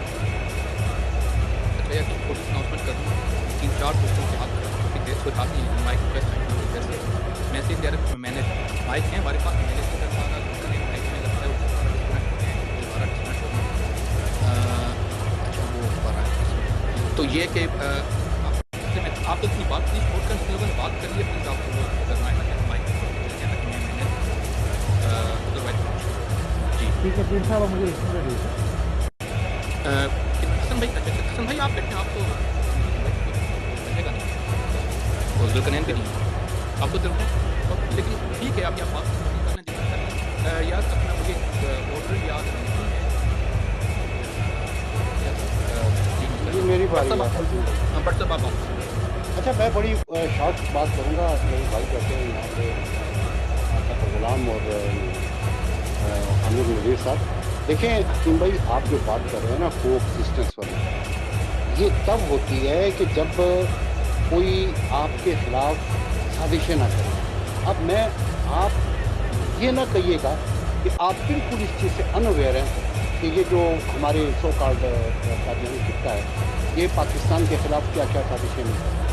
اچھا یار تھوڑی سی اناؤنسمنٹ کر دوں, 3-4 دوستوں کے ہاتھ کافی دیر سے آتی ہیں مائک ریکویسٹ آئی کافی دیر سے. میسیج دے رہے میں نے مائک ہیں ہمارے پاس, میں نے اس کا سارا مائک میں لگتا ہے وہ دوبارہ ڈسکنیکٹ ہو گئے ہیں, دوبارہ ڈسکنیکٹ ہو گئے. اچھا وہ دوبارہ تو یہ کہ آپ اپنی بات پلیز چھوڑ کر لوگوں نے بات کر لی ہے, پلیز آپ لوگ اگر مائک جی ٹھیک ہے تین صاحب مجھے رسپونڈ دے حسن بھائی. اچھا حسن بھائی آپ بیٹھے ہیں, آپ تو بچے گا نہیں, وہ ذوالقرنین بھی نہیں, آپ تو دل ہیں, لیکن ٹھیک ہے آپ یہ بات کرنا جتنا کریں. یار اپنا مجھے آرڈر یاد نہیں ہے یہ میری باری ہے. بٹ سب آپ اچھا میں بڑی شارٹ بات کروں گا. میرے بھائی بیٹھے ہیں یہاں پہ, آپ کا غلام اور عامر نذیر صاحب. دیکھیں حکیم بھائی, آپ جو بات کر رہے ہیں نا کو ایگزسٹنس والی, یہ تب ہوتی ہے کہ جب کوئی آپ کے خلاف سازشیں نہ کرے. اب میں آپ یہ نہ کہیے گا کہ آپ بالکل اس چیز سے انویئر ہیں کہ یہ جو ہمارے سو کالڈ قادیانی خطہ ہے یہ پاکستان کے خلاف کیا کیا سازشیں نہیں کرتا.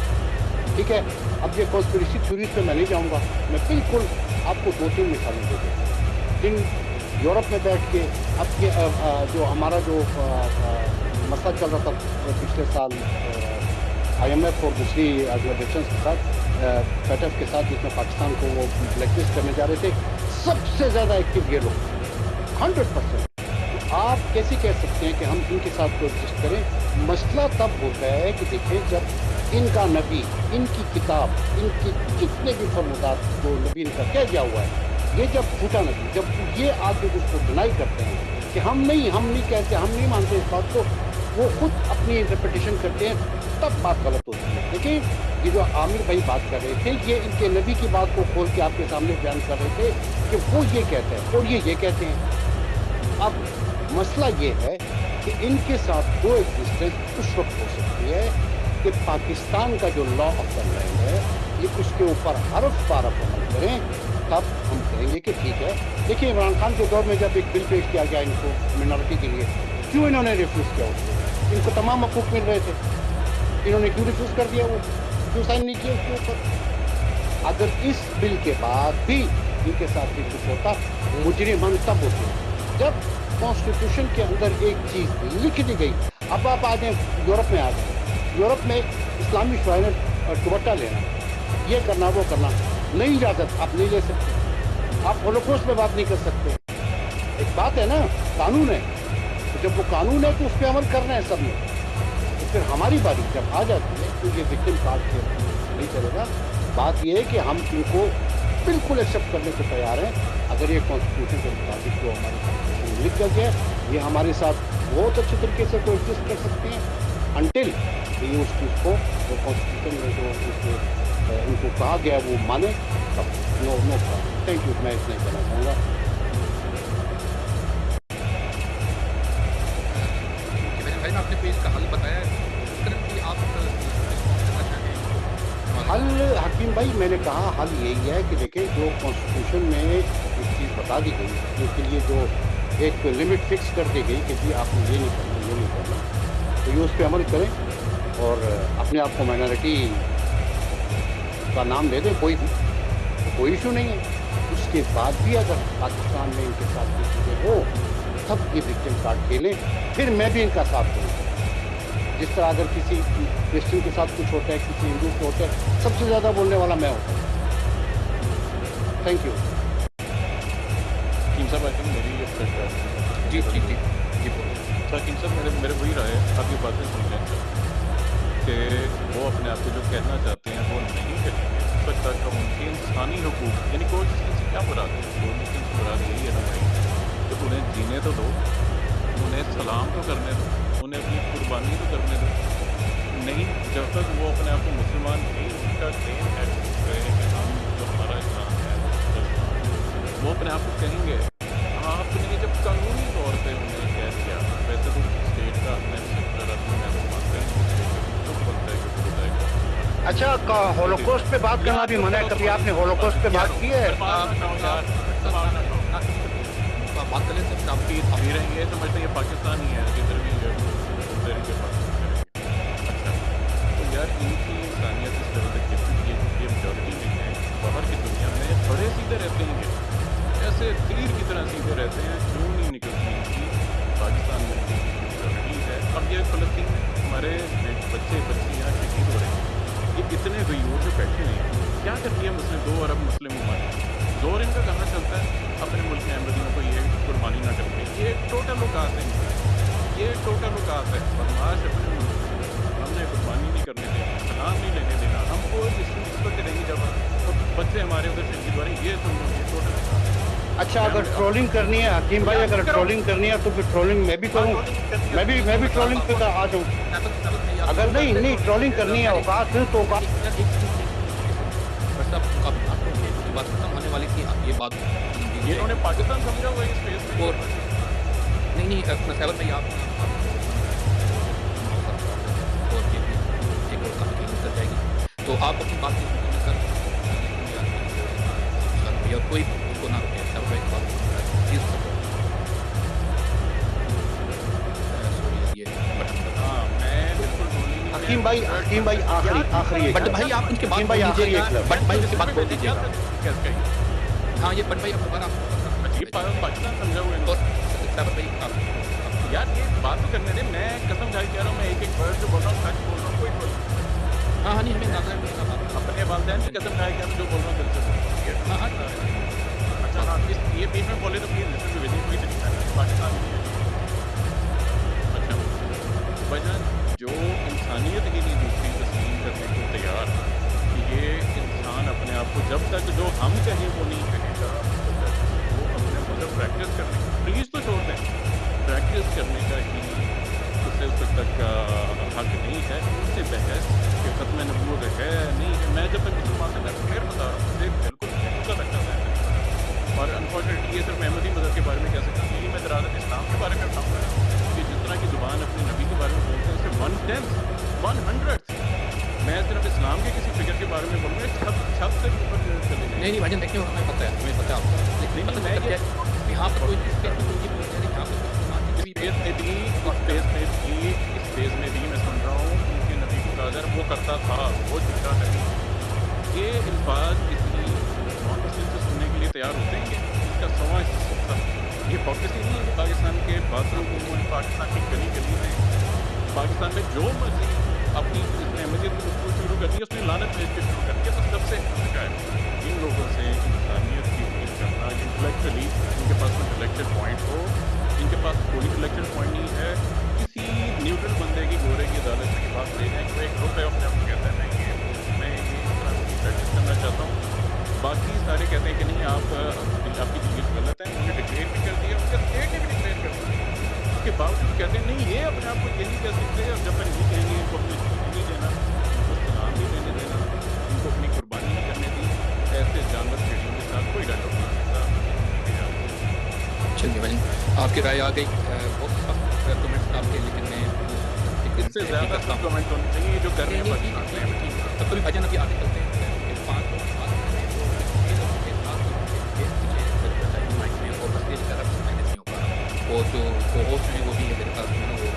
ٹھیک ہے, اب یہ کانسپریسی تھیوریز پہ میں نہیں جاؤں گا, میں بالکل آپ کو 2-3 مثالیں دے دوں. جن یورپ میں بیٹھ کے اب یہ جو ہمارا جو مسئلہ چل رہا تھا پچھلے سال IMF اور دوسری آرگنائزیشنز کے ساتھ, FATF کے ساتھ, جس میں پاکستان کو وہ بلیک لسٹ کرنے جا رہے تھے, سب سے زیادہ ایکٹیو یہ لوگ 100%. آپ कैसे कह सकते हैं कि हम इनके साथ कोएग्जिस्ट करें? मसला तब होता है कि देखें जब इनका नबी, इनकी किताब, इनके जितने भी फरमुदात जो नबी इनका कह गया हुआ है, ये जब झूठा नबी, जब ये आके उसको डिनाई करते हैं कि हम नहीं कहते, हम नहीं मानते इस बात को, वो खुद अपनी इंटरप्रिटेशन करते हैं, तब बात गलत होती है। देखिए ये जो आमिर भाई बात कर रहे थे, ये इनके नबी की बात को खोल के आपके सामने बयान कर रहे थे कि वो ये कहते हैं और ये कहते हैं। अब मसला ये है कि इनके साथ को एग्जिस्टेंस उस वक्त हो सकती है कि पाकिस्तान का जो लॉ ऑफ द लैंड है, ये उसके ऊपर हरफ पारफ अमल करें, तब हम कहेंगे कि ठीक है। देखिए इमरान खान के दौर में जब एक बिल पेश किया गया इनको मिनॉरिटी के लिए, क्यों इन्होंने रिफ्यूज़ किया उसको? इनको तमाम हकूक मिल रहे थे, इन्होंने क्यों रिफ्यूज़ कर दिया? वो क्यों साइन नहीं किया उसके ऊपर? अगर इस बिल के बाद भी इनके साथ भी कुछ होता, मुजरिम हम तब होते जब कॉन्स्टिट्यूशन के अंदर एक चीज़ लिख दी गई। अब आप आ जाए यूरोप में, आ जाए यूरोप में इस्लामी शुआइन दुपट्टा लेना, ये करना, वो करना, नहीं इजाज़त, आप नहीं ले सकते। आप होलोकॉस्ट में बात नहीं कर सकते। एक बात है ना, कानून है, तो जब वो कानून है तो उस पर अमल करना है सबने। तो फिर हमारी बारी जब आ जाती है तो ये विक्टिम कार्ड के नहीं चलेगा। बात ये है कि हम इनको बिल्कुल एक्सेप्ट करने को तैयार हैं अगर ये कॉन्स्टिट्यूशन के मुताबिक जो हमारी कॉन्स्टिट्यूशन में लिख गया है, ये हमारे साथ बहुत अच्छे तरीके से कोएग्जिस्ट कर सकते हैं अनटिल ये उस चीज़ को जो कॉन्स्टिट्यूशन में जो इनको कहा गया वो माने। अब नो प्रॉब्लम, थैंक यू, मैं इतना ही कहना चाहूँगा। भाई ने आपने पेज का हल बताया है, करंटली आप रिस्पॉन्स करना चाहेंगे? हल हकीम भाई, मैंने कहा हल यही है कि देखें जो कॉन्स्टिट्यूशन में एक चीज़ बता दी गई, जिसके लिए जो एक लिमिट फिक्स कर दी गई कि जी आपने ये नहीं करना, ये नहीं करना, तो ये उस पर अमल करें और अपने आप को माइनॉरिटी का नाम दे दें कोई भी, तो कोई इशू नहीं है। उसके बाद भी अगर पाकिस्तान में इनके साथ की चीज़ें हो तब ये विक्टिम कार्ड खेलें, फिर मैं भी इनका साथ दूँ। जिस तरह अगर किसी क्रिश्चियन के साथ कुछ होता है, किसी हिंदू को होता है, सबसे ज़्यादा बोलने वाला मैं होता हूँ। Thank you. हकीम साहब, आई थिंक मेरी ये जी जी जी जी बोलो सर। हकीम साहब, मेरे वही राय है, आप ये बातें सुन लें सर, कि वो अपने आप को जो कहना चाहते हैं वो नहीं कहेंगे। तब तक उनके इंसानी हुकूक यानी कोएग्जिस्टेंस से क्या मुराद है? कोएग्जिस्टेंस से मुराद यही है ना भाई, तो उन्हें जीने तो दो, उन्हें सलाम तो करने दो, उन्हें अपनी कुर्बानी तो करने दो। नहीं, जब तक वो अपने आप को मुसलमान नहीं, उनका क्लेम है कि हम जो हमारा इस्लाम है वो इस्लाम है, वो अपने आप को कहेंगे। आपने जब कानूनी तौर पे उन्हें कह दिया, वैसे तो स्टेट का सेक्टर आदमी मैं तो मानता ही नहीं कि स्टेट का बनता है कि वो बताएगा। अच्छा, होलोकॉस्ट पे बात करना भी मना है? कभी आपने होलोकॉस्ट पे बात की है? बात कर लेते हैं, आपकी अभी रहेंगे समझते हैं ये पाकिस्तान ही है, जिधर भी है उधर रहेंगे, पाकिस्तान करेंगे। अच्छा, तो यार इनकी इंसानियत इस लेवल तक गिर चुकी है क्योंकि मेजॉरिटी नहीं है। बाहर की दुनिया में बड़े सीधे रहते हैं, ऐसे तीर की तरह सीधे रहते हैं, जो नहीं निकलती इनकी। पाकिस्तान में इनकी मेजॉरिटी है। अब ये फलस्तीन में हमारे बच्चे बच्चियाँ शहीद हो रहे हैं, ये इतने गयूर जो बैठे हुए हैं, क्या कर लिया मुस्लिम 2 अरब मुस्लिम उम्मत? जोर इनका कहाँ चलता है अपने मुल्क में अहमदियों को ये कुर्बानी ना करने? ये टोटल औकात है, ये टोटल औकात है। बदमाश अपने मुल्क में हमने कुर्बानी नहीं करने देनी, सलाम नहीं लेने देना, हमको इस वक्त करेंगे जब बच्चे हमारे उधर शहीद हो रहे हैं, ये तुम लोग ये टोटल औकात है। अच्छा, अगर ट्रोलिंग करनी है हकीम भाई, अगर ट्रोलिंग करनी है तो फिर ट्रोलिंग मैं भी करूँ, मैं भी ट्रोलिंग पे आ जाऊँ। अगर नहीं ट्रोलिंग करनी है औकात तो औकात। बात खत्म होने वाली थी, अब ये बात ये उन्होंने पाकिस्तान समझा हुआ है इस स्पेस में। और नहीं सैबत भाई आप और ये भी एक और कहानी निकल जाएगी, तो आप अपनी बात कर भैया, कोई को ना रुके। सैबत भाई बात प्लीज सॉरी ये बटन, हाँ मैं बिल्कुल हकीम भाई आखिरी बट भाई आप उनके बाद भाई आखिरी बट भाई उसके बाद बोल दीजिएगा। हाँ ये बट भाई अब दोबारा ये पाकिस्तान समझा हुआ है। और सैबत भाई आप यार ये बात तो करने दे, मैं कसम खा के कह रहा हूँ, मैं एक वर्ड जो बोल रहा हूँ सच बोल रहा हूँ, कोई बोल। हाँ नहीं हमें अंदाजा है अपने वालदैन की कसम खा के कह रहा हूँ, जो बोल रहा हूँ दिल से बोल रहा हूँ। अच्छा हाँ, इस ये बीच में बोले तो प्लीज लिसन भी भेजिए, कोई तरीका नहीं, पाकिस्तान नहीं है। तो जब तक जो हम कहें वो नहीं कहेगा, तो जब वो अपने मजहब प्रैक्टिस करने, प्लीज तो छोड़ दें, प्रैक्टिस करने का ही उससे उस तक का हक नहीं है। उससे बहस कि खत्म नबूवत है नहीं है, मैं जब तक मुसलमान था, मैं फिर बता रहा हूँ, मुझे बिल्कुल बिल्कुल लगता है। और अनफॉर्चुनेटली ये सिर्फ अहमदी मज़हब के बारे में कह सकता हूँ, यही मैं दराज़त इस्लाम के बारे में बताऊँगा कि जिस तरह की ज़ुबान अपने नबी के बारे में बोलते हैं, उससे 1/10 मैं सिर्फ इस्लाम के किसी फिगर के बारे में बोलूँगा, छत से ऊपर चले जाएंगे। नहीं भाईजान, देखिए हमें पता है आपको, लेकिन नहीं, पता मैं है ये यहाँ पर कोई इस पे कोई ये बोलते हैं यहाँ पर कोई मुसलमान की इस फेज में भी मैं सुन रहा हूँ उनके नबी को कहा जा रहा है, वो करता था, वो झूठा नबी। ये अल्फाज किसी नॉन मुस्लिम से सुनने के लिए तैयार होते हैं? इसका सवा हिस्सा ये हिपोक्रेसी नहीं है कि पाकिस्तान के बाथरूम में, पाकिस्तान की गली गली में, पाकिस्तान में जो मर्जी अपनी इसने अहमदियत की गुफ्तगू शुरू करनी है, उसने लानत भेज के शुरू करनी है। तो सबसे हल्का है इन लोगों से इंसानियत की उम्मीद करना। इंटेलेक्चुअली इनके पास इंटेलेक्चुअल पॉइंट हो, इनके पास कोई इंटेलेक्चुअल पॉइंट नहीं है, किसी न्यूट्रल बंदे की गोरे की अदालत के पास ले जाएं कि वो एक ग्रुप है अपने आप को कहता है मैं ये इस तरह की प्रैक्टिस करना चाहता हूँ। बाकी सारे कहते हैं कि नहीं, आपकी बिलीफ गलत है। उन्होंने डिक्लेयर भी कर दिया, उनके स्टेट ने भी डिक्लेयर कर दिया, उसके बावजूद कहते हैं नहीं, ये अपने आप को ये नहीं कह सकते। और जब तक नहीं कहेंगे इनको अपनी चीज़ नहीं देना, इनको सलाम नहीं देने देना, इनको अपनी कुर्बानी नहीं करने दी, ऐसे जानवर चिड़ियों के साथ कोई डायलॉग नहीं हो सकता। चलिए भाई, आपकी राय आ गई। बहुत सख्त कमेंट्स आपके, लेकिन मैं इससे ज़्यादा सब कमेंट होने चाहिए जो कर रहे हैं पाकिस्तान में। तब कभी भाईजान अभी आगे चलते हैं। 5 लोग बात कर रहे हैं, तो 6 लोगों के 7 लोगों के पीछे बताइए माइक में, और बस तेरी तरफ से मैनेज नहीं हो पा रहा। और जो होस्ट हैं वो भी है मेरे पास, वो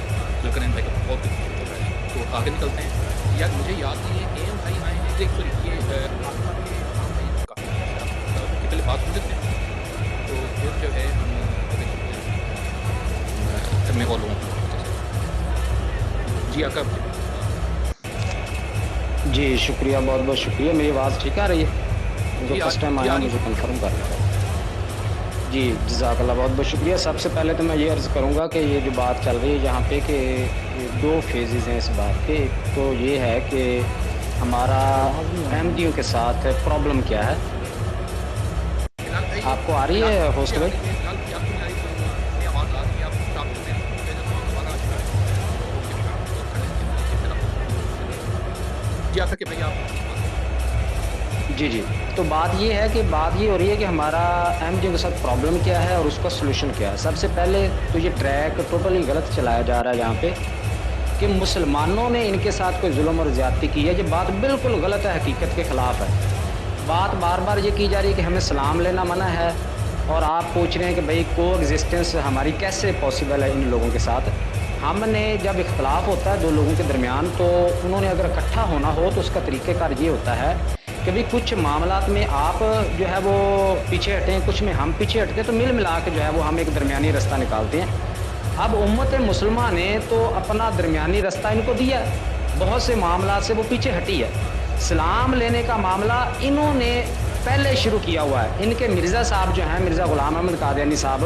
जुलकरन भाई का बहुत कुछ चल रहा है। तो आगे निकलते हैं। यार मुझे याद नहीं है, एम भाई आए हैं, देख सॉरी ये आसमा के आम भाई काफ़ी उनकी पहले बात सुन लेते हैं, तो फिर जो है हम आगे चलते हैं। फिर मैं और लोगों को जी आका। जी शुक्रिया, बहुत बहुत शुक्रिया। मेरी आवाज़ ठीक आ रही है? जो फर्स्ट टाइम आया मुझे कंफर्म करना है। जी जज़ाकल्लाह, बहुत बहुत शुक्रिया। सबसे पहले तो मैं ये अर्ज़ करूँगा कि ये जो बात चल रही है यहाँ पे कि 2 फेजेज़ हैं इस बात के। एक तो ये है कि हमारा अहमदियों के साथ प्रॉब्लम क्या है। आपको आ रही है होस्ट भाई? जी जी, तो बात ये है कि बात ये हो रही है कि हमारा अहमदियों के साथ प्रॉब्लम क्या है और उसका सलूशन क्या है। सबसे पहले तो ये ट्रैक टोटली गलत चलाया जा रहा है यहाँ पे कि मुसलमानों ने इनके साथ कोई जुल्म और ज़्यादती की है। ये बात बिल्कुल गलत है, हकीकत के ख़िलाफ़ है। बात बार बार ये की जा रही है कि हमें सलाम लेना मना है, और आप पूछ रहे हैं कि भाई को एग्जिस्टेंस हमारी कैसे पॉसिबल है इन लोगों के साथ। हमने जब इख्तलाफ होता है 2 लोगों के दरमियान, तो उन्होंने अगर इकट्ठा होना हो तो उसका तरीक़ेकार ये होता है कि भाई कुछ मामलात में आप जो है वो पीछे हटें, कुछ में हम पीछे हटते, तो मिल मिला के जो है वो हम एक दरमियानी रास्ता निकालते हैं। अब उम्मत मुसलमान ने तो अपना दरमियानी रास्ता इनको दिया, बहुत से मामला से वो पीछे हटी है। सलाम लेने का मामला इन्होंने पहले शुरू किया हुआ है। इनके मिर्ज़ा साहब जो हैं, मिर्ज़ा ग़ुलाम अहमद कादियानी साहब,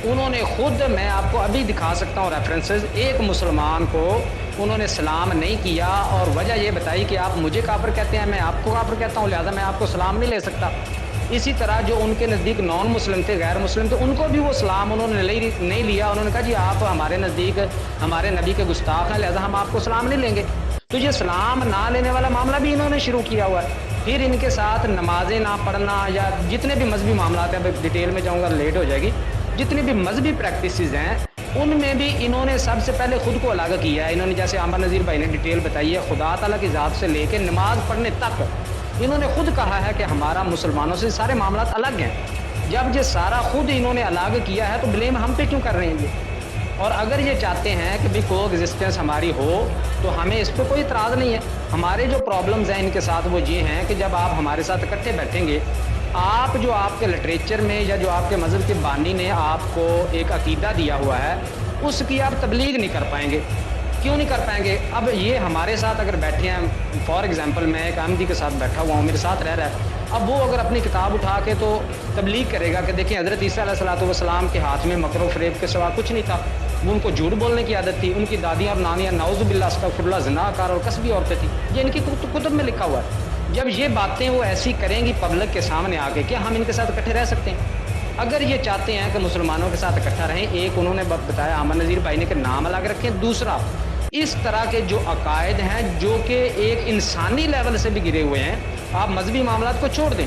उन्होंने खुद, मैं आपको अभी दिखा सकता हूँ रेफरेंसेस, एक मुसलमान को उन्होंने सलाम नहीं किया और वजह ये बताई कि आप मुझे काफिर कहते हैं, मैं आपको काफिर कहता हूँ, लिहाजा मैं आपको सलाम नहीं ले सकता। इसी तरह जो उनके नज़दीक नॉन मुस्लिम थे, गैर मुस्लिम थे, उनको भी वो सलाम उन्होंने नहीं लिया। उन्होंने कहा जी आप हमारे नज़दीक हमारे नबी के गुस्ताख हैं, लिहाजा हम आपको सलाम नहीं लेंगे। तो ये सलाम ना लेने वाला मामला भी इन्होंने शुरू किया हुआ है। फिर इनके साथ नमाजें ना पढ़ना या जितने भी मजहबी मामला हैं, डिटेल में जाऊँगा लेट हो जाएगी, जितनी भी मजहबी प्रैक्टिसेस हैं उनमें भी इन्होंने सबसे पहले खुद को अलग किया है। इन्होंने जैसे आमर नज़ीर भाई ने डिटेल बताई है, खुदा ताला की ज़ात से लेकर नमाज पढ़ने तक इन्होंने खुद कहा है कि हमारा मुसलमानों से सारे मामला अलग हैं। जब ये सारा खुद इन्होंने अलग किया है तो ब्लेम हम पे क्यों कर रहे हैं ये? और अगर ये चाहते हैं कि भाई को एग्जिस्टेंस हमारी हो तो हमें इस पर कोई इतराज़ नहीं है। हमारे जो प्रॉब्लम्स हैं इनके साथ वो ये हैं कि जब आप हमारे साथ इकट्ठे बैठेंगे, आप जो आपके लिटरेचर में या जो आपके मज़हब के बानी ने आपको एक अकीदा दिया हुआ है उसकी आप तबलीग नहीं कर पाएंगे। क्यों नहीं कर पाएंगे? अब ये हमारे साथ अगर बैठे हैं, फॉर एग्जांपल मैं एक अहमदी के साथ बैठा हुआ हूँ, मेरे साथ रह रहा है, अब वो अगर अपनी किताब उठा के तो तबलीग करेगा कि देखिए हज़रत ईसा अलैहिस्सलाम के हाथ में मकर व फ़रेब के सिवा कुछ नहीं था, वो उनको झूठ बोलने की आदत थी, उनकी दादियाँ और नानियाँ नाउज़ु बिल्लाह अस्तग़फिरुल्लाह ज़िनाकार और कसबी औरतें थी। ये इनकी कुतुब में लिखा हुआ है। जब ये बातें वो ऐसी करेंगी पब्लिक के सामने आके, क्या हम इनके साथ इकट्ठे रह सकते हैं? अगर ये चाहते हैं कि मुसलमानों के साथ इकट्ठा रहें, एक उन्होंने बताया अमन नज़ीर भाई ने कि नाम अलग रखें, दूसरा इस तरह के जो अकायद हैं जो कि एक इंसानी लेवल से भी गिरे हुए हैं, आप मजहबी मामलात को छोड़ दें,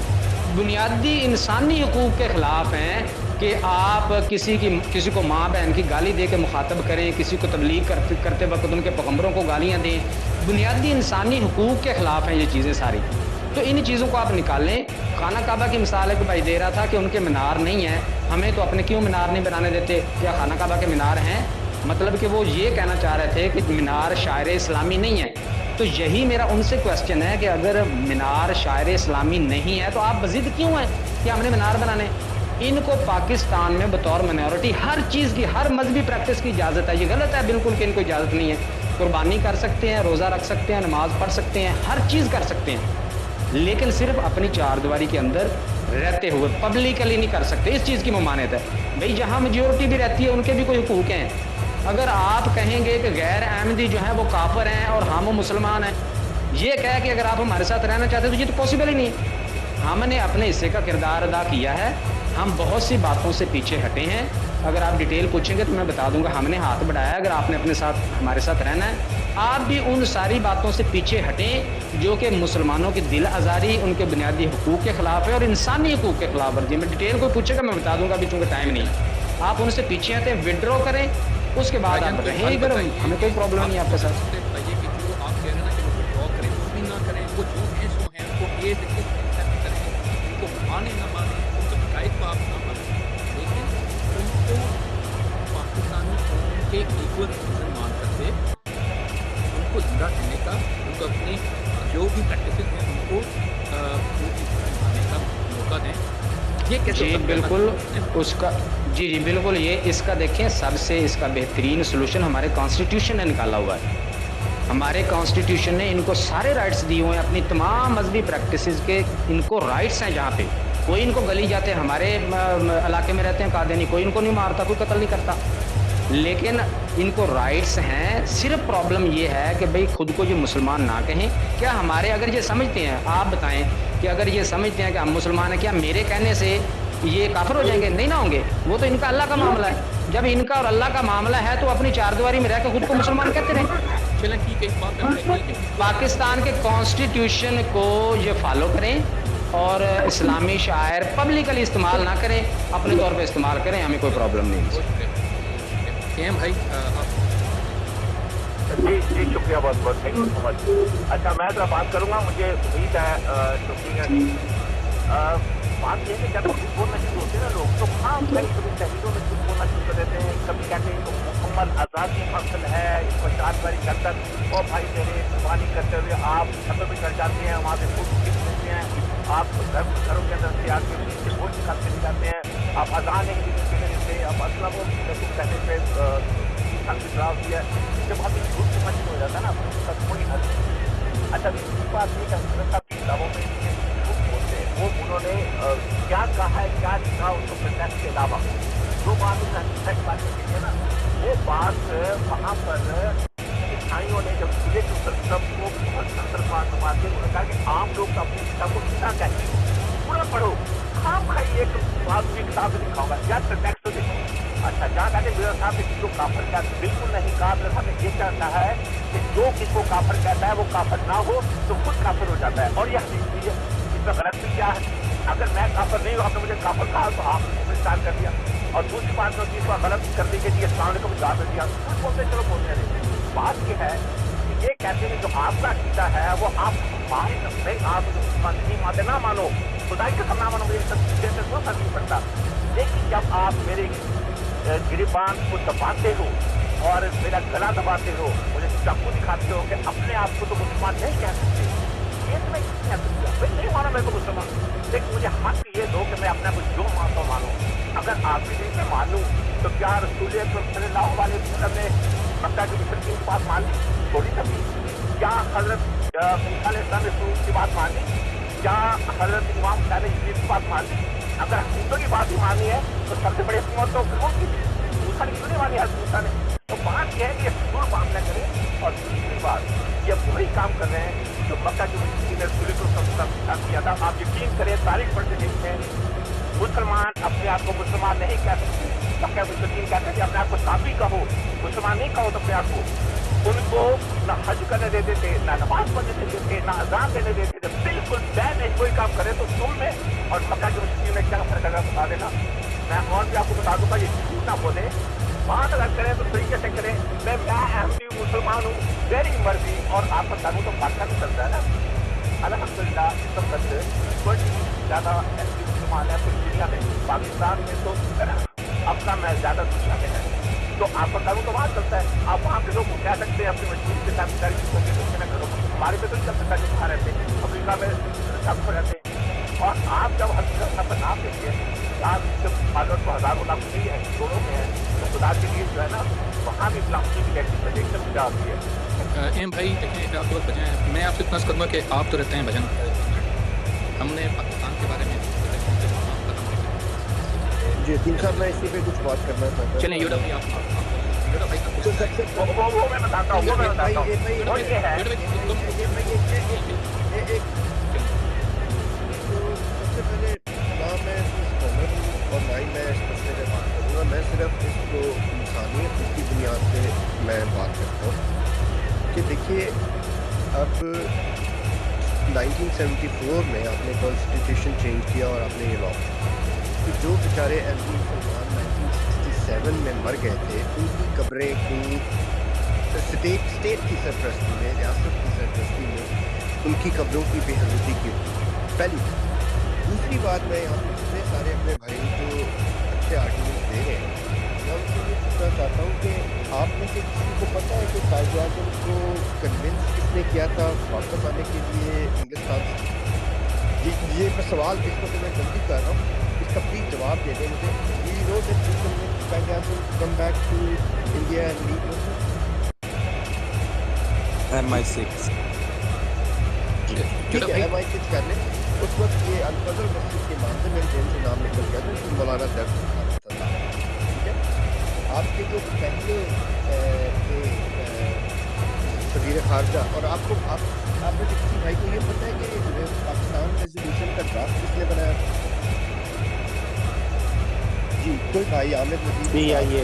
बुनियादी इंसानी हकूक़ के ख़िलाफ़ हैं कि आप किसी को माँ बहन की गाली दे के मुखातब करें, किसी को तबलीग करते वक्त उनके पैगम्बरों को गालियाँ दें, बुनियादी इंसानी हकूक़ के ख़िलाफ़ हैं ये चीज़ें सारी। तो इन चीज़ों को आप निकालें। खाना काबा की मिसाल एक भाई दे रहा था कि उनके मीनार नहीं है, हमें तो अपने क्यों मीनार नहीं बनाने देते? क्या खाना काबा के मीनार हैं? मतलब कि वो ये कहना चाह रहे थे कि मीनार शायर इस्लामी नहीं है। तो यही मेरा उनसे क्वेश्चन है कि अगर मीनार शायर इस्लामी नहीं है तो आप मज़ीद क्यों हैं कि हमने मीनार बनाने? इनको पाकिस्तान में बतौर माइनॉरिटी हर चीज़ की, हर मजहबी प्रैक्टिस की इजाज़त है। ये गलत है बिल्कुल कि इनको इजाज़त नहीं है। कुर्बानी कर सकते हैं, रोज़ा रख सकते हैं, नमाज़ पढ़ सकते हैं, हर चीज़ कर सकते हैं, लेकिन सिर्फ अपनी चारदीवारी के अंदर रहते हुए पब्लिकली नहीं कर सकते। इस चीज़ की ममानियत है। भाई जहाँ मेजोरिटी भी रहती है उनके भी कोई हुकूक हैं। अगर आप कहेंगे कि गैर अहमदी जो है वो काफिर हैं और हम मुसलमान हैं, ये कह के अगर आप हमारे साथ रहना चाहते हैं तो ये तो पॉसिबल ही नहीं है। हमने अपने हिस्से का किरदार अदा किया है, हम बहुत सी बातों से पीछे हटे हैं। अगर आप डिटेल पूछेंगे तो मैं बता दूंगा हमने हाथ बढ़ाया। अगर आपने अपने साथ हमारे साथ रहना है, आप भी उन सारी बातों से पीछे हटें जो कि मुसलमानों की दिल आज़ारी, उनके बुनियादी हकूक़ के ख़िलाफ़ है और इंसानी हकूक़ के ख़िलाफ़ वर्जी। मैं डिटेल को पूछेगा मैं बता दूंगा, अभी चूँकि टाइम नहीं है। आप उनसे पीछे हटें, विड्रॉ करें, उसके बाद आप रहें इधर, हमें कोई प्रॉब्लम नहीं आपके साथ। बताइए कि जो आप कह रहे हैं ना कि वो विड्रॉ करें, वो भी ना करें, वो जो हैं सो हैं, उनको एज एक्सेप्ट करें, उनको माने ना माने, उनको शिकायत को आप ना माने, लेकिन उनको पाकिस्तानी कौम के इक्वल सिटीजन मान करके उनको जिंदा रहने का, उनको अपनी जो भी प्रैक्टिसेस हैं उनको मानने का मौका दें। ये कैसे जी बिल्कुल, उसका जी बिल्कुल, ये इसका देखें सबसे इसका बेहतरीन सोल्यूशन हमारे कॉन्स्टिट्यूशन ने निकाला हुआ है। हमारे कॉन्स्टिट्यूशन ने इनको सारे राइट्स दिए हुए हैं, अपनी तमाम मजहबी प्रैक्टिसेस के इनको राइट्स हैं। जहाँ पे कोई इनको गली जाते हैं, हमारे इलाके में रहते हैं कादियानी, कोई इनको नहीं मारता, कोई कत्ल नहीं करता, लेकिन इनको राइट्स हैं। सिर्फ प्रॉब्लम ये है कि भाई खुद को ये मुसलमान ना कहें। क्या हमारे अगर ये समझते हैं, आप बताएं कि अगर ये समझते हैं कि हम मुसलमान हैं, क्या मेरे कहने से ये काफिर हो जाएंगे? नहीं ना होंगे। वो तो इनका अल्लाह का मामला है। जब इनका और अल्लाह का मामला है तो अपनी चारदीवारी में रहकर खुद को मुसलमान कहते रहे। चलें ठीक है, इस बात पे पाकिस्तान के कॉन्स्टिट्यूशन को ये फॉलो करें और इस्लामी शायर पब्लिकली इस्तेमाल ना करें, अपने तौर पे इस्तेमाल करें, हमें कोई प्रॉब्लम नहीं। केम भाई आप जी शुक्रिया बहुत बहुत, थैंक यू सो मच। अच्छा मैं तो बात करूँगा, मुझे उम्मीद है शुक्रिया की बात ये है कि जब कुछ बोलना शुरू होते हैं ना लोग, तो हाँ कभी कभी तहरीरों में कुछ बोलना शुरू कर देते हैं। कभी कहते हैं तो मुकम्मल आज़ादी हासिल है, इसको चारदीवारी के अंदर और भाई मेरे कुर्बानी करते हुए आप छतों पर चढ़ जाते हैं, वहाँ से फूड खींच लेते हैं, आप घरों के अंदर से आके वोट निकाल के जाते हैं, आप अजान नहीं देते, आप असलम कहने पे 3 साल की ड्राफ्ट दिया। जब आप झूठ समझ हो जाता है ना, उसका कोई हल नहीं। अच्छा दूसरी बात ये कि हजरत साहब की किताबों में झूठ बोलते हैं, वो उन्होंने क्या कहा है क्या लिखा उसको प्रोटेक्ट के अलावा जो बात उन्होंने बात करती है ना, वो बात वहाँ पर ईसाइयों ने जब खुले सबको बहुत अंतर्पात मारते उन्होंने कहा कि आम लोग अपनी किताब को कितना कहते हैं, पूरा पढ़ो, खाम खाई एक बात भी किताब में लिखा होगा या टेक्स्ट तो देखो। अच्छा जहाँ कहते मेरा साहब ने किसी को काफिर कहता, बिल्कुल नहीं कहा। मेरे साहब ने ये कहता है कि जो किसी को काफिर कहता है वो काफिर ना हो तो खुद काफिर हो जाता है, और यह हदीस है। इसमें गलत भी क्या है? अगर मैं काफिर नहीं हूँ, आपने मुझे काफिर कहा तो आपने स्टार्ट कर दिया, और दूसरी बात में तीसरा गलत कर दी कि इस्लाम को जवाब दे दिया, कुछ बोलते चलो बोलते रहे। बात यह है कि ये कहते हैं जो आपका अकीदा है वो आप हमारे नहीं, आप नहीं मानते ना मानो, खुदाई का सामना मानो, मुझे कोई फर्क नहीं पड़ता। लेकिन जब आप मेरे गिरबान को दबाते हो और मेरा गला दबाते हो, मुझे चाकू दिखाते हो कि अपने आप को तो मुसलमान नहीं कह सकते, ये तो मैं कह सकता भाई नहीं माना मेरे को मुसलमान, लेकिन मुझे हक ये दो कि मैं अपने आप को जो मानता हूँ मानो। अगर आप भी नहीं मानूं तो क्या रसूल सल्लल्लाहु अलैहि वसल्लम ने मक्का के मुशरिकीन की बात मान ली? थोड़ी तभी। क्या हजरत मूसा अलैहिस्सलाम ने सूरज की बात मान ली? क्या हजरत इमाम हुसैन ने यजीद की बात मान ली? अगर हकूमतों की बात ही मानी है तो सबसे बड़ी हुकूमत तो फिरौन की थी, मूसा ने क्यों नहीं मानी हजरत मूसा ने? तो बात यह है कि फजूल बात न करें। और तीसरी बात, ये वही काम कर रहे हैं जो मक्का के मुशरिकीन ने रसूल बात करें, तारीख पढ़ के देखें, मुसलमान अपने आप को मुसलमान नहीं कह सकते। मक्का मुशरिकीन कहते थे अपने आप को काफी कहो, मुसलमान नहीं कहो तो अपने आप को। उनको ना हज करने देते थे, ना नमाज पढ़ने देते थे, ना अजान देने देते थे, बिल्कुल बैन है। कोई काम करे तो तुम में और मक्का के मुशरिकीन में क्या फर्क है बता देना। मैं और भी आपको बता दूंगा, ये झूठ ना बोले, बात अगर करें तो तरीके से करें। मैं अहमदी मुसलमान हूँ, मेरी मर्जी, और आपका कानून तो पाकिस्तान में चलता है ना। अल्हम्दुलिल्लाह इस वक्त बड़ी ज़्यादा अहमदी मुसलमान है पूरी दुनिया में। पाकिस्तान में तो अपना मैं ज़्यादा दुनिया में है, तो आपका कानून तो वहाँ चलता है। आप वहाँ के लोग को कह सकते हैं अपनी मजबूरी के साथ सारी चीज़ों के न करो। हमारे पे तो नहीं चल सकता जो वहाँ रहते हैं, अफ्रीका में सब रहते हैं। और आप जब हद पर नाम देते हैं, आज उसके फॉलोअर को हज़ारों लाख नहीं है, करोड़ों में है, तो खुदा के लिए जो है ना वहाँ भी प्लास्टिक की एक्टिविटी क्या आती है। एम भाई देखें, आप लोग बजाएं, मैं आपसे इतना करूँगा कि आप तो रहते हैं भजन, हमने पाकिस्तान के बारे में जी तीन साहब, मैं इसी पे कुछ बात करना चाहता हूँ। चलिए योड़ा भाई आप योड़ा भाई तो सबसे वो मैं बताता हूँ, वो मैं बताता हूँ। वो ये है तो सबसे पहले ना मैं स्कॉलर हूँ और ना ही मैं इस मसले पे बात करूँगा। मैं सिर्फ इसको इंसानियत की बुनियाद पे मैं बात करता हूँ कि देखिए, अब 1974 में आपने कॉन्स्टिट्यूशन चेंज किया और आपने ये लॉ, तो जो बेचारे अहमदी मुसलमान 1967 में मर गए थे, उनकी कब्रें को स्टेट की सरपरस्ती में, रियासत की सरपरस्ती में उनकी कब्रों की बेहरूदी की। पहली दूसरी बात, मैं यहाँ पे जितने सारे अपने भाई जो अच्छे आर्गूमेंट्स दे रहे हैं, मैं उनसे ये पूछना चाहता हूँ कि आप में से किसी को पता है कि कायदे आज़म को कन्विंस किसने किया था वापस आने के लिए इंग्लिस्तान से? ये मैं सवाल इस वक्त मैं जल्दी कर रहा हूँ, इसका प्लीज जवाब दे दें मुझे। Do you know that you convinced Qaeda to come back to India and lead Mosul? MI6 ठीक है, MI6 कर ले। उस वक्त ये अल-फजल मस्जिद के मामले में जेल से नाम निकल गया था कि मौलाना दर्द था। ठीक है, आपके जो पहले थे वज़ीर ख़ारजा, और आपको आपने किसी भाई को ये पता है कि पाकिस्तान रेजोल्यूशन का ड्राफ्ट किसने बनाया था? जी कोई भाई आमिर नज़ीर CIA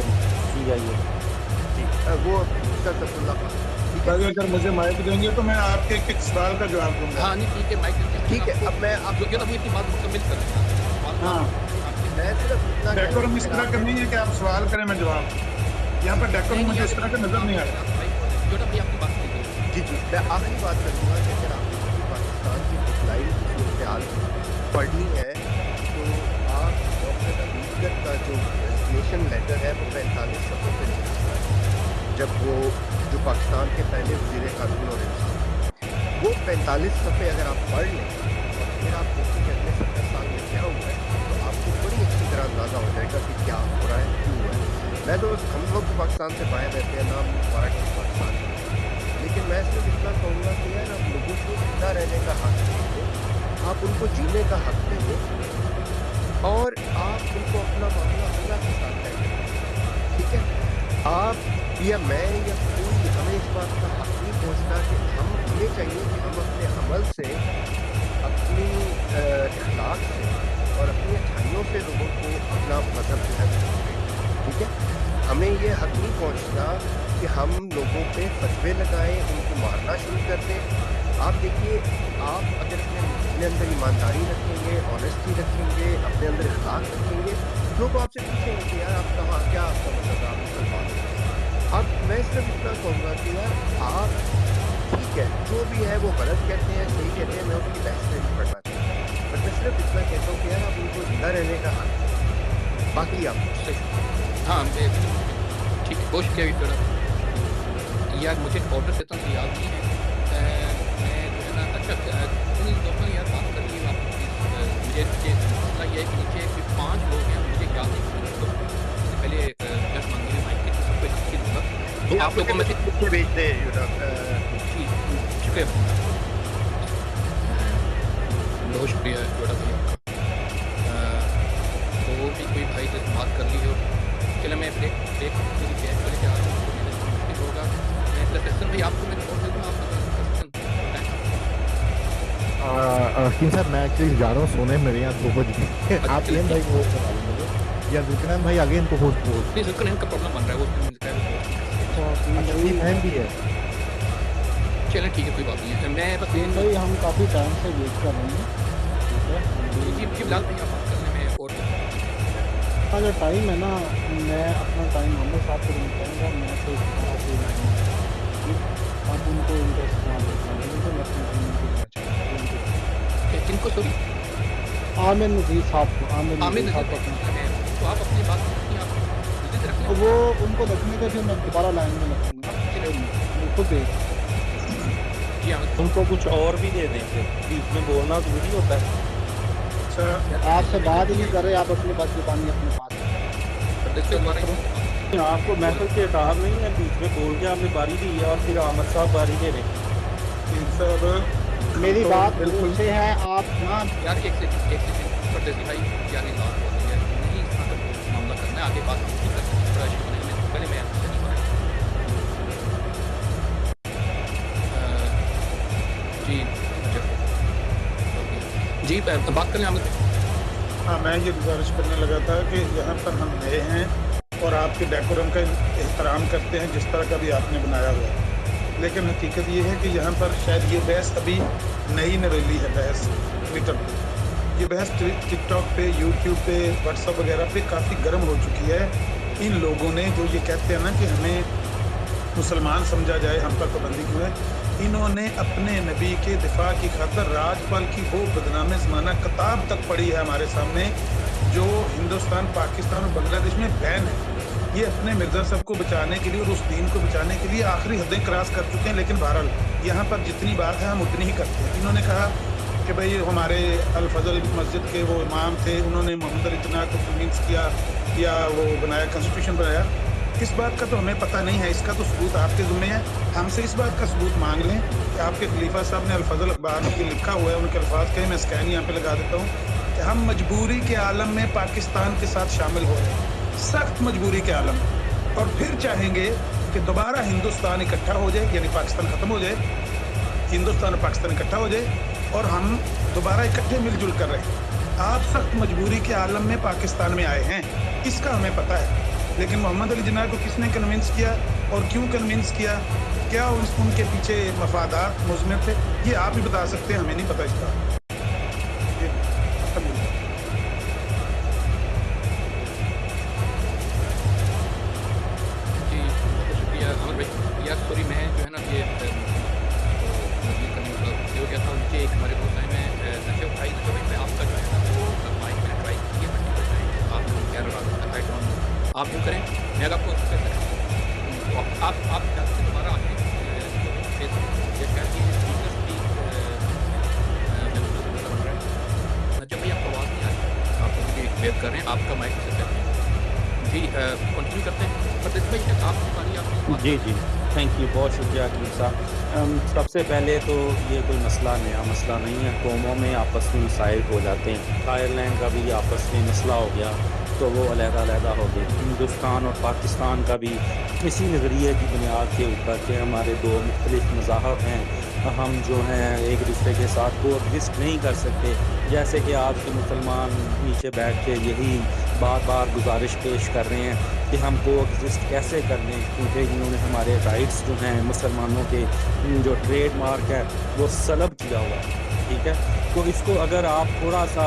जी वो सर सफुल्ला खान। ठीक है, अगर मुझे माइक देंगे तो मैं आपके एक सवाल का जवाब दूंगा। हाँ नहीं ठीक है, माइक ठीक है। अब मैं आप जो अपनी बात मुकम्मल कर लें। हाँ, मैं सिर्फ इतना डेकोरम इस तरह का नहीं है कि आप सवाल करें मैं जवाब। यहाँ पर डेकोरम मुझे इस तरह का नजर नहीं आया। योड़ा भाई आपकी बात कीजिए। जी मैं आखिरी बात करूँगा कि अगर आपने कभी पाकिस्तान की डिक्लाइन की सूरत-ए-हाल पढ़नी है तो आप डॉक्टर अम्बेडकर का जो रेजिग्नेशन लेटर है वो 45 सफ़ों पे लिखा था, जब वो जो पाकिस्तान के पहले वज़ीर कानून और इंसाफ, वो 45 सफ़े अगर आप पढ़ लें और फिर आप देखें कि अगले 70 साल में क्या हुआ है, तो आपको बड़ी अच्छी तरह अंदाज़ा हो जाएगा कि क्या हो रहा है, क्यों हुआ है। मैं तो हम लोग तो पाकिस्तान से बाहर रहते हैं, नाम हमारा कभी पाकिस्तान है, लेकिन मैं सिर्फ इतना कहूँगा कि यार आप लोगों को जिंदा रहने का हक दीजिए, आप उनको जीने का हक दीजिए, और आप उनको अपना मामला अल्लाह के साथ तय करें। ठीक है, आप या मैं या कोई हमें इस बात का हक नहीं पहुँचता कि हमें चाहिए कि हम अपने अमल से, अपनी इखलाक से और अपनी अच्छाइयों से लोगों को अपना मजहब जो है वो, ठीक है, हमें ये हक नहीं पहुँचता कि हम लोगों पे फतवे लगाएं, उनको मारना शुरू कर दें। आप देखिए, आप अगर अपने अंदर ईमानदारी रखेंगे, ऑनेस्टी रखेंगे, अपने अंदर इखलाक रखेंगे, लोग आपसे पूछेंगे कि यार आप कहाँ, क्या आपका मतलब आप मुसलमान हो। अब मैं सिर्फ इतना कहूँगा कि यार आप ठीक है, जो भी है वो गलत कहते हैं, सही कहते हैं, मैं उसकी बहस में नहीं पढ़ना चाहता, बट मैं सिर्फ इतना कहता हूँ कि यार आप उनको जिंदा रहने का हक, बाकी आप हाँ ठीक है, कोशिश किया यार, मुझे ऑर्डर से तो याद नहीं है। मैं जो है ना, अच्छा इन दोस्तों ने यार बात कर ली मुझे मसला ये है कि नीचे 5 लोग हैं, मुझे याद नहीं, तो पहले जस्ट मांगी हुई माइक के सबको अच्छी दूंगा, तो आप लोगों में से कुछ भेजते शुक्रिया, बहुत शुक्रिया जोड़ा भाई आपका। तो भी कोई भाई से बात कर ली हो, चलो मैं ब्रेक पूरी बैच को लेकर आ रहा हूँ, तो मैंने थोड़ा मुश्किल होगा। मैं प्लस भाई आपको मैं छोड़ दे दूँ, आप हकीम साहब मैं एक्चुअली जा रहा हूँ सोने, मेरे यहाँ 2 बज गए। आप चलिए, एम भाई को होस्ट करा देंगे या जुकनैन भाई आगे इनको होस्ट होस्ट नहीं सुकन इनका प्रॉब्लम बन रहा है, वो उसमें मिलता है वो post नहीं कर सकते। अच्छा टीम बहन भी है। चलें ठीक है, कोई बात नहीं है। मैं बस तीन भाई हम काफ़ी टाइम से वेट कर रहे हैं, ठीक है। जी बिलाल भाई आप बात कर लें, मैं और हाँ जो टाइम है ना, मैं अपना टाइम आमिर साहब को देना चाहूँगा। मैं तो दोबारा से आप उनको उनका इस्तेमाल करना उनको मैं अपना टाइम उनको देना चाहूँगा। किनको सॉरी आमिर नज़ीर साहब को, आमिर आमिर नज़ीर नज़ीर साहब को भाई, अपना, तो आप अपनी बात रखिए, आप जल्दी से रख तो लें। वो उनको रखने के फिर मैं दोबारा लाइन में रखूँगा ना, बिल्कुल दे जी हाँ उनको कुछ और भी दे दें, फिर बीच में बोलना जरूरी होता है। अच्छा आपसे बात ही नहीं कर रहे, आप अपनी बात जुबानी अपने पास प्रदेश में हमारा आपको महफिल के इताब नहीं है, बीच में बोल के आपने बारी दी है और फिर अहमद साहब बारी दे रहे हैं। साहब मेरी तो बात बिल्कुल उनसे है, आप ना यार एक सेकंड परदेसी भाई, यार ये लास्ट बात है, नहीं इस तरह का मामला करना है, आगे बात हम नहीं कर सकते, थोड़ा इशू बनेगा। मैं पहले मैं आपसे नहीं पाया जी जी बात करें हम। हाँ, मैं ये गुजारिश करने लगा था कि यहाँ पर हम नए हैं और आपके डेकोरम का एहतराम करते हैं जिस तरह का भी आपने बनाया हुआ है, लेकिन हकीकत ये है कि यहाँ पर शायद ये बहस अभी नई नवेली है, बहस ट्विटर पे, ये बहस टिकटॉक पे, यूट्यूब पे, व्हाट्सएप वगैरह पे काफ़ी गर्म हो चुकी है। इन लोगों ने जो ये कहते हैं ना कि हमें मुसलमान समझा जाए, हम पर पाबंदी क्यों है, इन्होंने अपने नबी के दिफा की खातर राजपाल की वो बदनाम ज़माना किताब तक पढ़ी है हमारे सामने, जो हिंदुस्तान, पाकिस्तान और बांग्लादेश में बैन है। ये अपने मिर्जा साहब को बचाने के लिए और उस दीन को बचाने के लिए आखिरी हदें क्रॉस कर चुके हैं, लेकिन बहरहाल यहाँ पर जितनी बात है हम उतनी ही करते हैं। इन्होंने कहा कि भाई हमारे अल फजल मस्जिद के वो इमाम थे, उन्होंने मोहम्मद अली जिन्ना को कन्विंस किया या वो बनाया, कॉन्स्टिट्यूशन बनाया। इस बात का तो हमें पता नहीं है, इसका तो सबूत आपके ज़िम्मे है। हमसे इस बात का सबूत मांग लें कि आपके खलीफा साहब ने अल फजल अखबार में लिखा हुआ है, उनके अल्फाज कहें, मैं स्कैन यहाँ पे लगा देता हूँ कि हम मजबूरी के आलम में पाकिस्तान के साथ शामिल हो रहे हैं, सख्त मजबूरी के आलम, और फिर चाहेंगे कि दोबारा हिंदुस्तान इकट्ठा हो जाए, यानी पाकिस्तान ख़त्म हो जाए, हिंदुस्तान और पाकिस्तान इकट्ठा हो जाए और हम दोबारा इकट्ठे मिलजुल कर रहे हैं। आप सख्त मजबूरी के आलम में पाकिस्तान में आए हैं, इसका हमें पता है, लेकिन मोहम्मद अली जिन्ना को किसने कन्विंस किया और क्यों कन्विंस किया, क्या उनके पीछे मफादात मुज़मिर थे, ये आप ही बता सकते हैं, हमें नहीं पता इसका। ये खत्म हो गया। जी बहुत शुक्रिया अमर भाई। यार सॉरी, मैं जो है ना ये रिव्यू करने में थोड़ा हो गया था। उनके एक हमारे दोस्त हैं, मैं नजब भाई मैं आपका जो है ना वो माइक मैंने ट्राई की है मल्टीपल टाइम, आप कह रहा था आई डोंट नो, आप यूँ करें, मैं अगर आपको कर सकता हूँ, आप जल्द से दोबारा आ जाए, ये कहती है स्पीकर स्पीक बन रहा है। नजब भाई आपको आवाज़ नहीं आ रही है, आप मुझे वेट कर रहे हैं, आपका माइक से सेट नहीं। जी कंटिन्यू करते हैं, पर इसमें आपकी बारी, आपने जी जी, थैंक यू, बहुत शुक्रिया हकीम साहब। सबसे पहले तो ये कोई मसला नया मसला नहीं है, कौमों में आपस में मसाइल हो जाते हैं। आयरलैंड का भी आपस में मसला हो गया तो वो अलग-अलग हो गए। हिंदुस्तान और पाकिस्तान का भी इसी नज़रिए की बुनियाद के ऊपर कि हमारे दो मुख्तलिफ मज़ाहब हैं, हम जो हैं एक दूसरे के साथ को एग्जिस्ट नहीं कर सकते। जैसे कि आज के मुसलमान नीचे बैठ के यही बार बार गुजारिश पेश कर रहे हैं कि हम को एग्जिस्ट कैसे कर लें, क्योंकि इन्होंने हमारे राइट्स जो हैं मुसलमानों के जो ट्रेड मार्क है वो सलब किया हुआ है, ठीक है। तो इसको अगर आप थोड़ा सा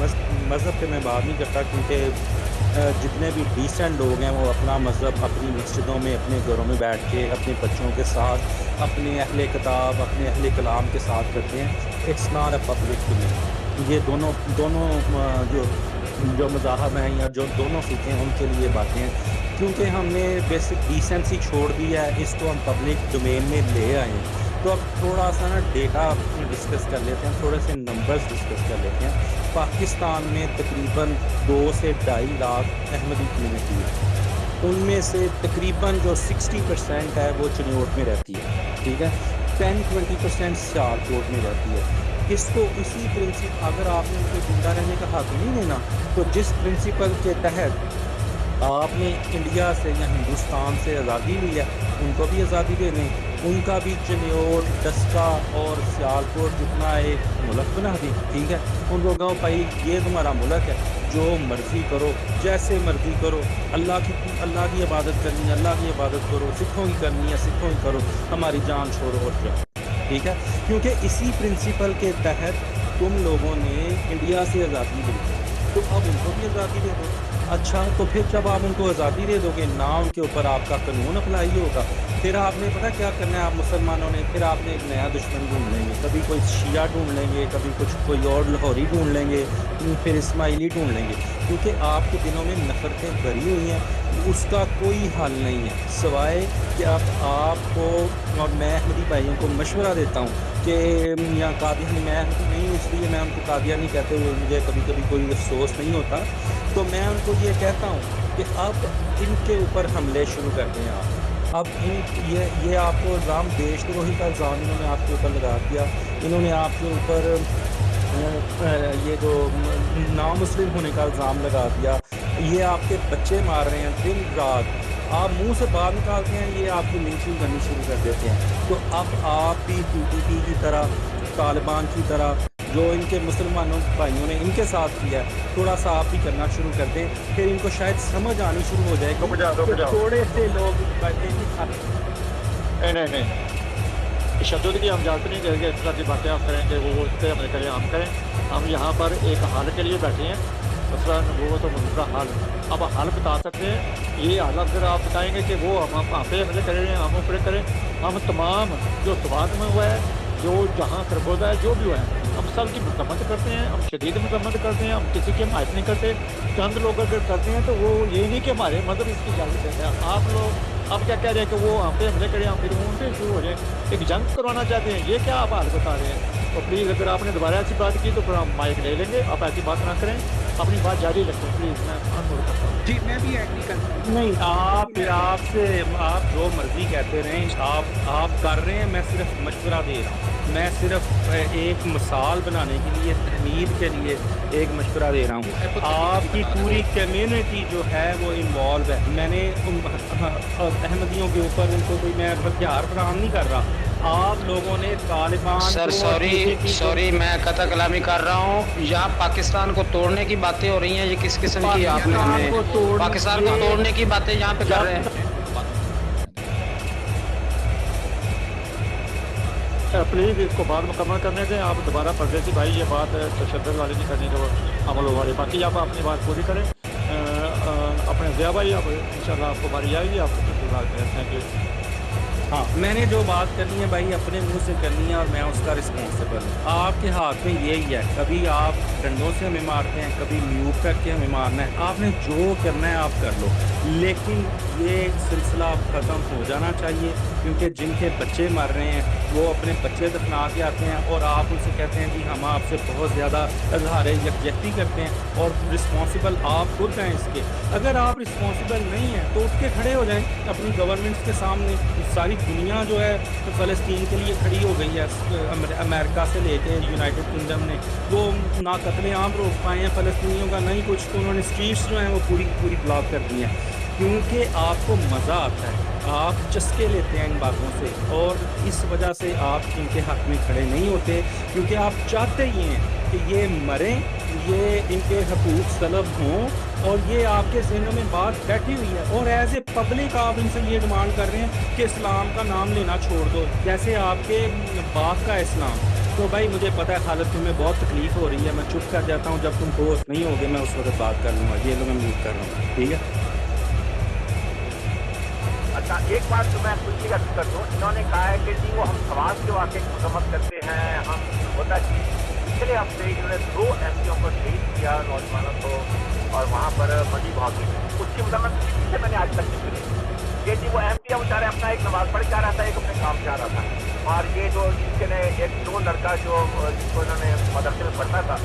मज़हब पे मैं बात नहीं करता, क्योंकि जितने भी डिसेंट लोग हैं वो अपना मज़हब अपनी मस्जिदों में अपने घरों में बैठ के अपने बच्चों के साथ, अपने अहले किताब, अपने अहले कलाम के साथ करते हैं। It's not a public domain. ये दोनों जो मज़ाहब हैं या जो दोनों फ़िक़े हैं उनके लिए बातें हैं, क्योंकि हमने बेसिक डिसेंसी छोड़ दी है, इसको हम पब्लिक डोमेन में ले आए हैं। तो अब थोड़ा सा ना डेटा डिस्कस कर लेते हैं, थोड़े से नंबर्स डिस्कस कर लेते हैं। पाकिस्तान में तकरीबन 2 से 2.5 लाख अहमदी कम्युनिटी है, उनमें से तकरीबन जो 60% है वो चिन्योट में रहती है, ठीक है। 10-20% सियालकोट में रहती है। इसको इसी प्रिंसिपल, अगर आपने उनको जिंदा रहने का हक नहीं देना, तो जिस प्रिंसिपल के तहत आपने इंडिया से या हिंदुस्तान से आज़ादी ली है उनको भी आज़ादी दे दें, उनका भी चिन्योट, डस्का और सियालकोट जितना एक मुल्क बना दें, ठीक है। उनको कहो भाई ये तुम्हारा मुल्क है, जो मर्जी करो, जैसे मर्जी करो, अल्लाह की इबादत करनी है अल्लाह की इबादत करो, सिखों की करनी है सिखों की करो, हमारी जान छोड़ो और जाओ, ठीक है। क्योंकि इसी प्रिंसिपल के तहत तुम लोगों ने इंडिया से आज़ादी ली, तो अब उनको भी आज़ादी दे दो। अच्छा, तो फिर जब आप उनको आज़ादी दे दोगे ना, उनके ऊपर आपका कानून अप्लाई होगा, फिर आपने पता क्या करना है आप मुसलमानों ने, फिर आपने एक नया दुश्मन ढूंढ लेंगे, कभी कोई शिया ढूंढ लेंगे, कभी कोई और लाहौरी ढूंढ लेंगे, फिर इस्माइली ढूंढ लेंगे, क्योंकि आपके दिनों में नफरतें भरी हुई हैं, उसका कोई हल नहीं है सिवाय कि अब आपको, और मैं अहमदी भाइयों को मशवरा देता हूँ कि यहाँ कादियानी, मैं अहमदी नहीं हूँ इसलिए मैं उनको कादियानी कहते हुए मुझे कभी कभी कोई अफसोस नहीं होता, तो मैं उनको ये कहता हूँ कि अब इनके ऊपर हमले शुरू कर दें आप। अब ये आपको इल्ज़ाम देशद्रोही का इल्ज़ाम इन्होंने आपके ऊपर लगा दिया, इन्होंने आपके ऊपर ये जो नामुस्लिम होने का इल्ज़ाम लगा दिया, ये आपके बच्चे मार रहे हैं दिन रात, आप मुंह से बात निकालते हैं, ये आपकी लिंचिंग करनी शुरू कर देते हैं। तो अब आप भी PTP की तरह, तालिबान की तरह, जो इनके मुसलमानों भाइयों ने इनके साथ किया, थोड़ा सा आप भी करना शुरू कर दें, फिर इनको शायद समझ आनी शुरू हो जाएगी कि थोड़े से लोग नहीं तशद्दुद की हम इजाज़त नहीं देंगे, इस तरह की बातें आप करेंगे वो उस पर हमने करें हम करें, हम यहाँ पर एक हल के लिए बैठे हैं, मसला नबूवत तो मुनकरा हल, अब हल बता सकते हैं। ये हल अगर आप बताएंगे कि वो हम पे हमले करें, हम ऊपर करें, हम तमाम जो स्वाद में हुआ है, जो जहाँ सरगोदा है, जो भी हुआ है, हम सब की मजम्मत करते हैं, हम शदीद मजम्मत करते हैं, हम किसी की हिमायत नहीं करते। चंद लोग अगर करते हैं तो वो ये नहीं कि हमारे मजहब इसकी इजाज़त देते हैं। आप लोग अब क्या कह रहे हैं कि वो हम पे हमले करें, हम फिर उन पे शुरू हो जाए, एक जंग करवाना चाहते हैं, ये क्या आप हाल बता रहे हैं? तो प्लीज़ अगर आपने दोबारा ऐसी बात की तो फिर हम माइक ले लेंगे, आप ऐसी बात ना करें, अपनी बात जारी रखें प्लीज़, मैं अनुरोध करता हूँ। जी, मैं भी एग्री करता हूँ। नहीं, आपसे आप जो मर्जी कहते रहें, आप कर रहे हैं, मैं सिर्फ मशवरा दे रहा हूँ, मैं सिर्फ एक मिसाल बनाने के लिए, तहमीद के लिए एक मशवरा दे रहा हूँ। आपकी पूरी कम्युनिटी जो है वो इन्वॉल्व है। मैंने अहमदियों के ऊपर उनको कोई मैं हथियार फराहम नहीं कर रहा, आप लोगों ने तालिबान सर सॉरी मैं कथा कलामी कर रहा हूँ। यहाँ पाकिस्तान को तोड़ने की बातें हो रही हैं, ये किस किस्म की आपने हमें पाकिस्तान को तोड़ने की बातें यहाँ पे कर रहे हैं? प्लीज़ इसको बात मुकम्मल करने दें, आप दोबारा परदेसी भाई ये बात तशद्दुद वाली नहीं करने का अमल होगा, बाकी आप अपनी बात पूरी करें। अपने ज़िया भाई, अब इंशाल्लाह आपको बारी आएगी, आप बात करें। Thank you. हाँ, मैंने जो बात करनी है भाई अपने मुंह से करनी है और मैं उसका रिस्पॉन्सिबल हूँ। आपके हाथ में यही है, कभी आप डंडों से हमें मारते हैं, कभी म्यूट करके हमें मारना है, आपने जो करना है आप कर लो, लेकिन ये सिलसिला अब ख़त्म हो जाना चाहिए, क्योंकि जिनके बच्चे मर रहे हैं वो अपने बच्चे दफना के आते हैं और आप उनसे कहते हैं कि हम आपसे बहुत ज़्यादा इज़हार यकजहती करते हैं और रिस्पॉन्सिबल आप खुद हैं इसके। अगर आप रिस्पॉन्सिबल नहीं हैं तो उठ के खड़े हो जाएं अपनी गवर्नमेंट्स के सामने। सारी दुनिया जो है फ़लस्तीन के लिए खड़ी हो गई है, अमेरिका से लेके यूनाइटेड किंगडम ने वो ना कत्ले आम रोक पाए हैं फ़लस्तीनियों का, नहीं कुछ, तो उन्होंने स्ट्रीट्स जो हैं वो पूरी पूरी ब्लॉक कर दी हैं, क्योंकि आपको मज़ा आता है, आप चस्के लेते हैं इन बातों से और इस वजह से आप इनके हक़ में खड़े नहीं होते, क्योंकि आप चाहते ही हैं कि ये मरें, ये इनके हकूक़ तलब हों, और ये आपके ज़हनों में बात बैठी हुई है और एज ए पब्लिक आप इनसे ये डिमांड कर रहे हैं कि इस्लाम का नाम लेना छोड़ दो, जैसे आपके बाप का इस्लाम। तो भाई मुझे पता है खालिद तुम्हें बहुत तकलीफ़ हो रही है, मैं चुप कर जाता हूँ, जब तुम दोस्त नहीं होगे मैं उस वक्त बात कर लूँगा। ये लोग मैं म्यूट कर रहा हूँ, ठीक है। अच्छा, एक बात तो मैं कुछ कर दूँ, इन्होंने कहा है कि जी वो हम समाज के वाक़े की मजम्मत करते हैं, हम होता कि पिछले हफ्ते इन्होंने 2 MPओं को शहीद किया, नौजवानों को, और वहाँ पर मजी भागी में उसकी मजम्मत किसी से मैंने आज तक नहीं सुनी। ये जी वो MP बेचारे अपना एक नमाज पढ़ जा रहा था, एक अपने काम जा रहा था, और ये जो जिसके ने एक 2 लड़का जो जिसको इन्होंने मदरसे में पढ़ता था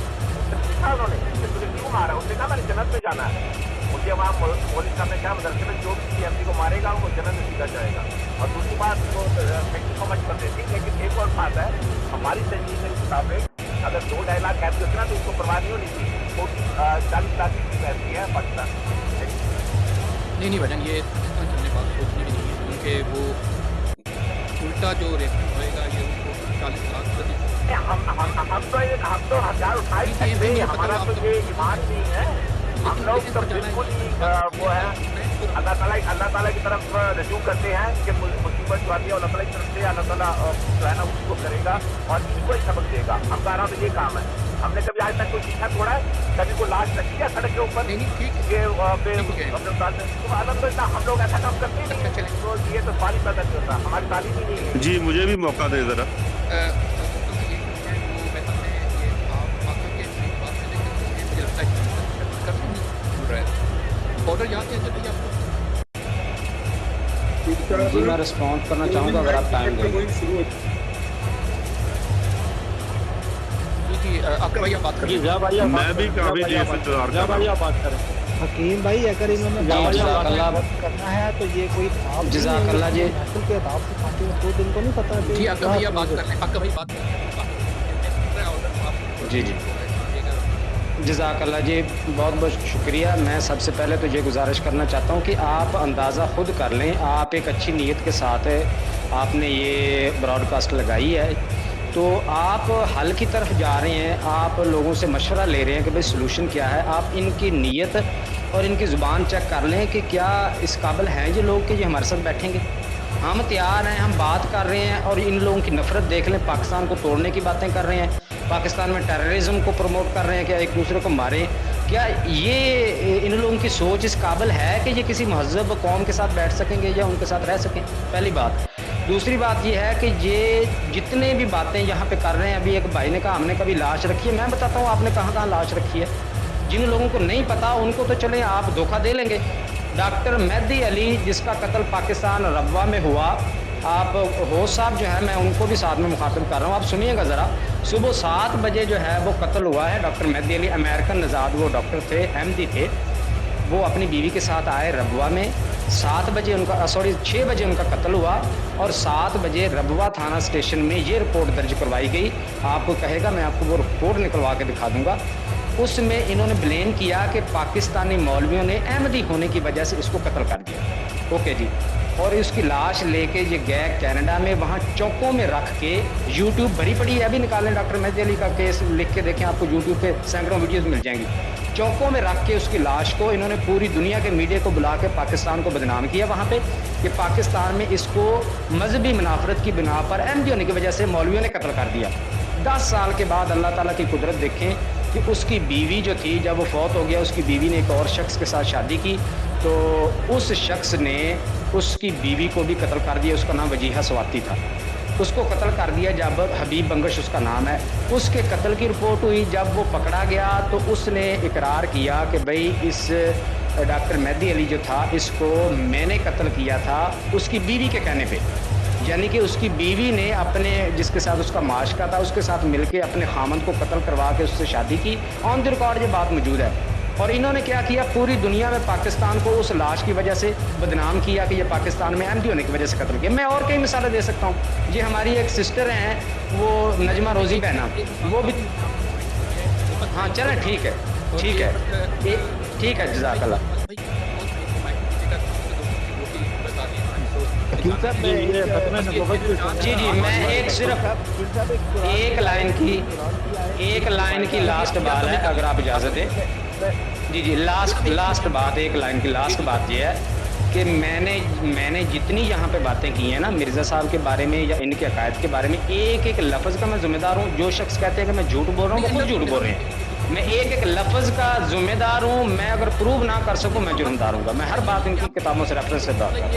उससे पूछा उन्होंने कि तुझे क्यों मारा, उसने कहा मैंने जन्नत में जाना है। मुझे वहाँ मौलवी साहब ने कहा मदरसे में जो किसी MP को मारेगा वो जन्नत में सीधा जाएगा। और दूसरी बात वो थैंक यू सो मच कर देती, लेकिन एक और बात है, हमारी तहजीब के मुताबिक अगर 2-2.5 लाख कैद होते ना तो इसको परवाह नहीं होनी थी, वो 40 लाख की पैसी है पाकिस्तान। नहीं भाईजान, ये पाकिस्तान की हमने बात सोचनी भी नहीं है, क्योंकि वो उल्टा जो रिएक्शन होएगा ये उनको 40 लाख प्रति हम तो हथियार उठा ही सकते हैं, हमारा तो ये ईमान नहीं है। हम लोग तो बिल्कुल ही वो है अल्लाह ताला की तरफ रजू करते हैं कि मुसीबत जो आती है अल्लाह ताला की तरफ से, अल्लाह ताला जो है ना उसको करेगा और इनको ही सबक देगा। हम कह रहा हूँ तो ये काम है। हमने कभी आज तक कोई शीशा तोड़ा है, कभी कोई लाश रखी है सड़क के ऊपर अलहमदुलिल्लाह हम लोग ऐसा काम करते ही नहीं है। तो ये तो सवाल ही पैदा नहीं होता, हमारी तालीम ही नहीं है। जी मुझे भी मौका दे जरा। बॉर्डर याद है जब आपको? जी मैं रिस्पॉन्ड करना चाहूँगा अगर आप टाइम देंगे। जी अकरम भाई आप बात करें। मैं भी काफी देर से इंतजार कर रहा हूँ। हकीम भाई अगर इन्होंने करना है तो ये कोई जज़ाकल्लाह जी महफिल के हिसाब से खाते हैं, तो इनको नहीं पता जी अकरम भाई आप बात कर लें। अकरम भाई बात कर लें। जी जी जज़ाकल्लाह जी, बहुत बहुत शुक्रिया। मैं सबसे पहले तो ये गुजारिश करना चाहता हूँ कि आप अंदाज़ा ख़ुद कर लें, आप एक अच्छी नीयत के साथ आपने ये ब्रॉडकास्ट लगाई है, तो आप हल की तरफ जा रहे हैं, आप लोगों से मशवरा ले रहे हैं कि भाई सलूशन क्या है। आप इनकी नीयत और इनकी ज़ुबान चेक कर लें कि क्या इस काबिल हैं ये लोग कि ये हमारे साथ बैठेंगे। हम तैयार हैं, हम बात कर रहे हैं और इन लोगों की नफ़रत देख लें, पाकिस्तान को तोड़ने की बातें कर रहे हैं, पाकिस्तान में टेररिज्म को प्रमोट कर रहे हैं, क्या एक दूसरे को मारें। क्या ये इन लोगों की सोच इस काबिल है कि ये किसी महज़ब कौम के साथ बैठ सकेंगे या उनके साथ रह सकें? पहली बात। दूसरी बात ये है कि ये जितने भी बातें यहाँ पे कर रहे हैं, अभी एक भाई ने कहा हमने कभी लाश रखी है, मैं बताता हूँ आपने कहाँ कहाँ लाश रखी है। जिन लोगों को नहीं पता उनको तो चलें आप धोखा दे लेंगे। डॉक्टर मेहदी अली जिसका कत्ल पाकिस्तान रब्वा में हुआ, आप होश साहब जो है मैं उनको भी साथ में मुखातिब कर रहा हूँ, आप सुनिएगा ज़रा। सुबह 7 बजे जो है वो कत्ल हुआ है। डॉक्टर मेहदी अली अमेरिकन नज़ाद वो डॉक्टर थे, एमडी थे। वो अपनी बीवी के साथ आए रब्वा में। 6 बजे उनका कत्ल हुआ और 7 बजे रब्वा थाना स्टेशन में ये रिपोर्ट दर्ज करवाई गई। आपको कहेगा मैं आपको वो रिपोर्ट निकलवा के दिखा दूंगा। उसमें इन्होंने ब्लेम किया कि पाकिस्तानी मौलवियों ने अहमदी होने की वजह से इसको कत्ल कर दिया। ओके जी। और उसकी लाश लेके ये गए कनाडा में, वहाँ चौकों में रख के, यूट्यूब भरी पड़ी है, अभी निकालें डॉक्टर मेहदी अली का केस लिख के देखें, आपको यूट्यूब पे सैकड़ों वीडियोस मिल जाएंगी। चौकों में रख के उसकी लाश को इन्होंने पूरी दुनिया के मीडिया को बुला के पाकिस्तान को बदनाम किया वहाँ पे कि पाकिस्तान में इसको मजहबी मुनाफरत की बिना पर अहमदी होने की वजह से मौलवियों ने कत्ल कर दिया। 10 साल के बाद अल्लाह ताला की कुदरत देखें कि उसकी बीवी जो थी, जब वो फौत हो गया, उसकी बीवी ने एक और शख्स के साथ शादी की, तो उस शख्स ने उसकी बीवी को भी कत्ल कर दिया। उसका नाम वजीहा स्वाति था। उसको कत्ल कर दिया जब हबीब बंगश उसका नाम है। उसके कत्ल की रिपोर्ट हुई, जब वो पकड़ा गया तो उसने इकरार किया कि भाई इस डॉक्टर मेहदी अली जो था इसको मैंने कत्ल किया था उसकी बीवी के कहने पे। यानी कि उसकी बीवी ने अपने जिसके साथ उसका माशका था उसके साथ मिलके अपने खामद को कत्ल करवा के उससे शादी की। ऑन द रिकॉर्ड ये बात मौजूद है। और इन्होंने क्या किया, पूरी दुनिया में पाकिस्तान को उस लाश की वजह से बदनाम किया कि ये पाकिस्तान में अहमदी होने की वजह से कत्ल किया। मैं और कई मिसालें दे सकता हूँ। ये हमारी एक सिस्टर हैं, वो नजमा रोजी बहना, वो भी हाँ चलें ठीक है जज़ाकल्लाह। जी मैं सिर्फ एक लाइन की लास्ट बात है, अगर आप इजाज़त दें। जी लास्ट बात, एक लाइन की लास्ट बात ये है कि मैंने जितनी यहाँ पे बातें की हैं ना मिर्ज़ा साहब के बारे में या इनके अकायद के बारे में, एक लफ्ज़ का मैं ज़िम्मेदार हूँ। जो शख्स कहते हैं कि मैं झूठ बोल रहा हूँ, वो खुद झूठ बोल रहे हैं। मैं एक लफ्ज़ का ज़िम्मेदार हूँ। मैं अगर प्रूव ना कर सकूँ मैं जुर्मदार हूँ। मैं हर बात इनकी किताबों से रेफरेंस से बात कर रहा हूँ।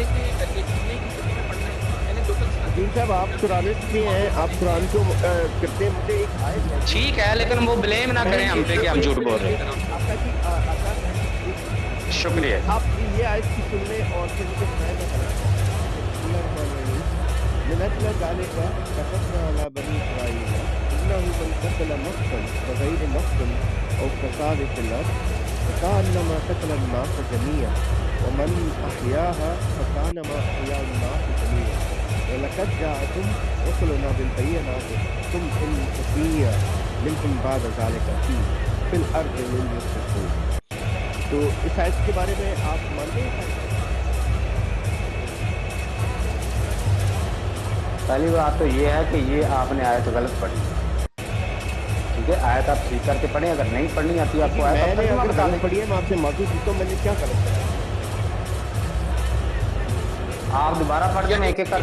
साहब आप कुरान में हैं, आप कुरान को करते हैं, मुझे एक आयत है ठीक है, लेकिन वो ब्लेम ना करें हम पे कि हम झूठ बोल रहे हैं। शुक्रिया। आप ये आयत की सुन लें और फिर मुझे बताएं मैं ولقد جاءكم رسلنا بالبينات ثم إن كثير منكم بعد ذلك في الأرض للمسرفون। तो इस आयत के बारे में आप मानते हैं? पहली बात तो ये है कि ये आपने आयत गलत पढ़ी, ठीक है। आयत आप ठीक करके पढ़ें, अगर नहीं पढ़नी आती आपको आयत आप मैंने तर्जुमा अगर बता गलत दें। पढ़ी है, मैं आपसे माफी पूछता हूँ, मैंने क्या गलत पढ़ा है? आप दोबारा पढ़ के मैं एक एक कर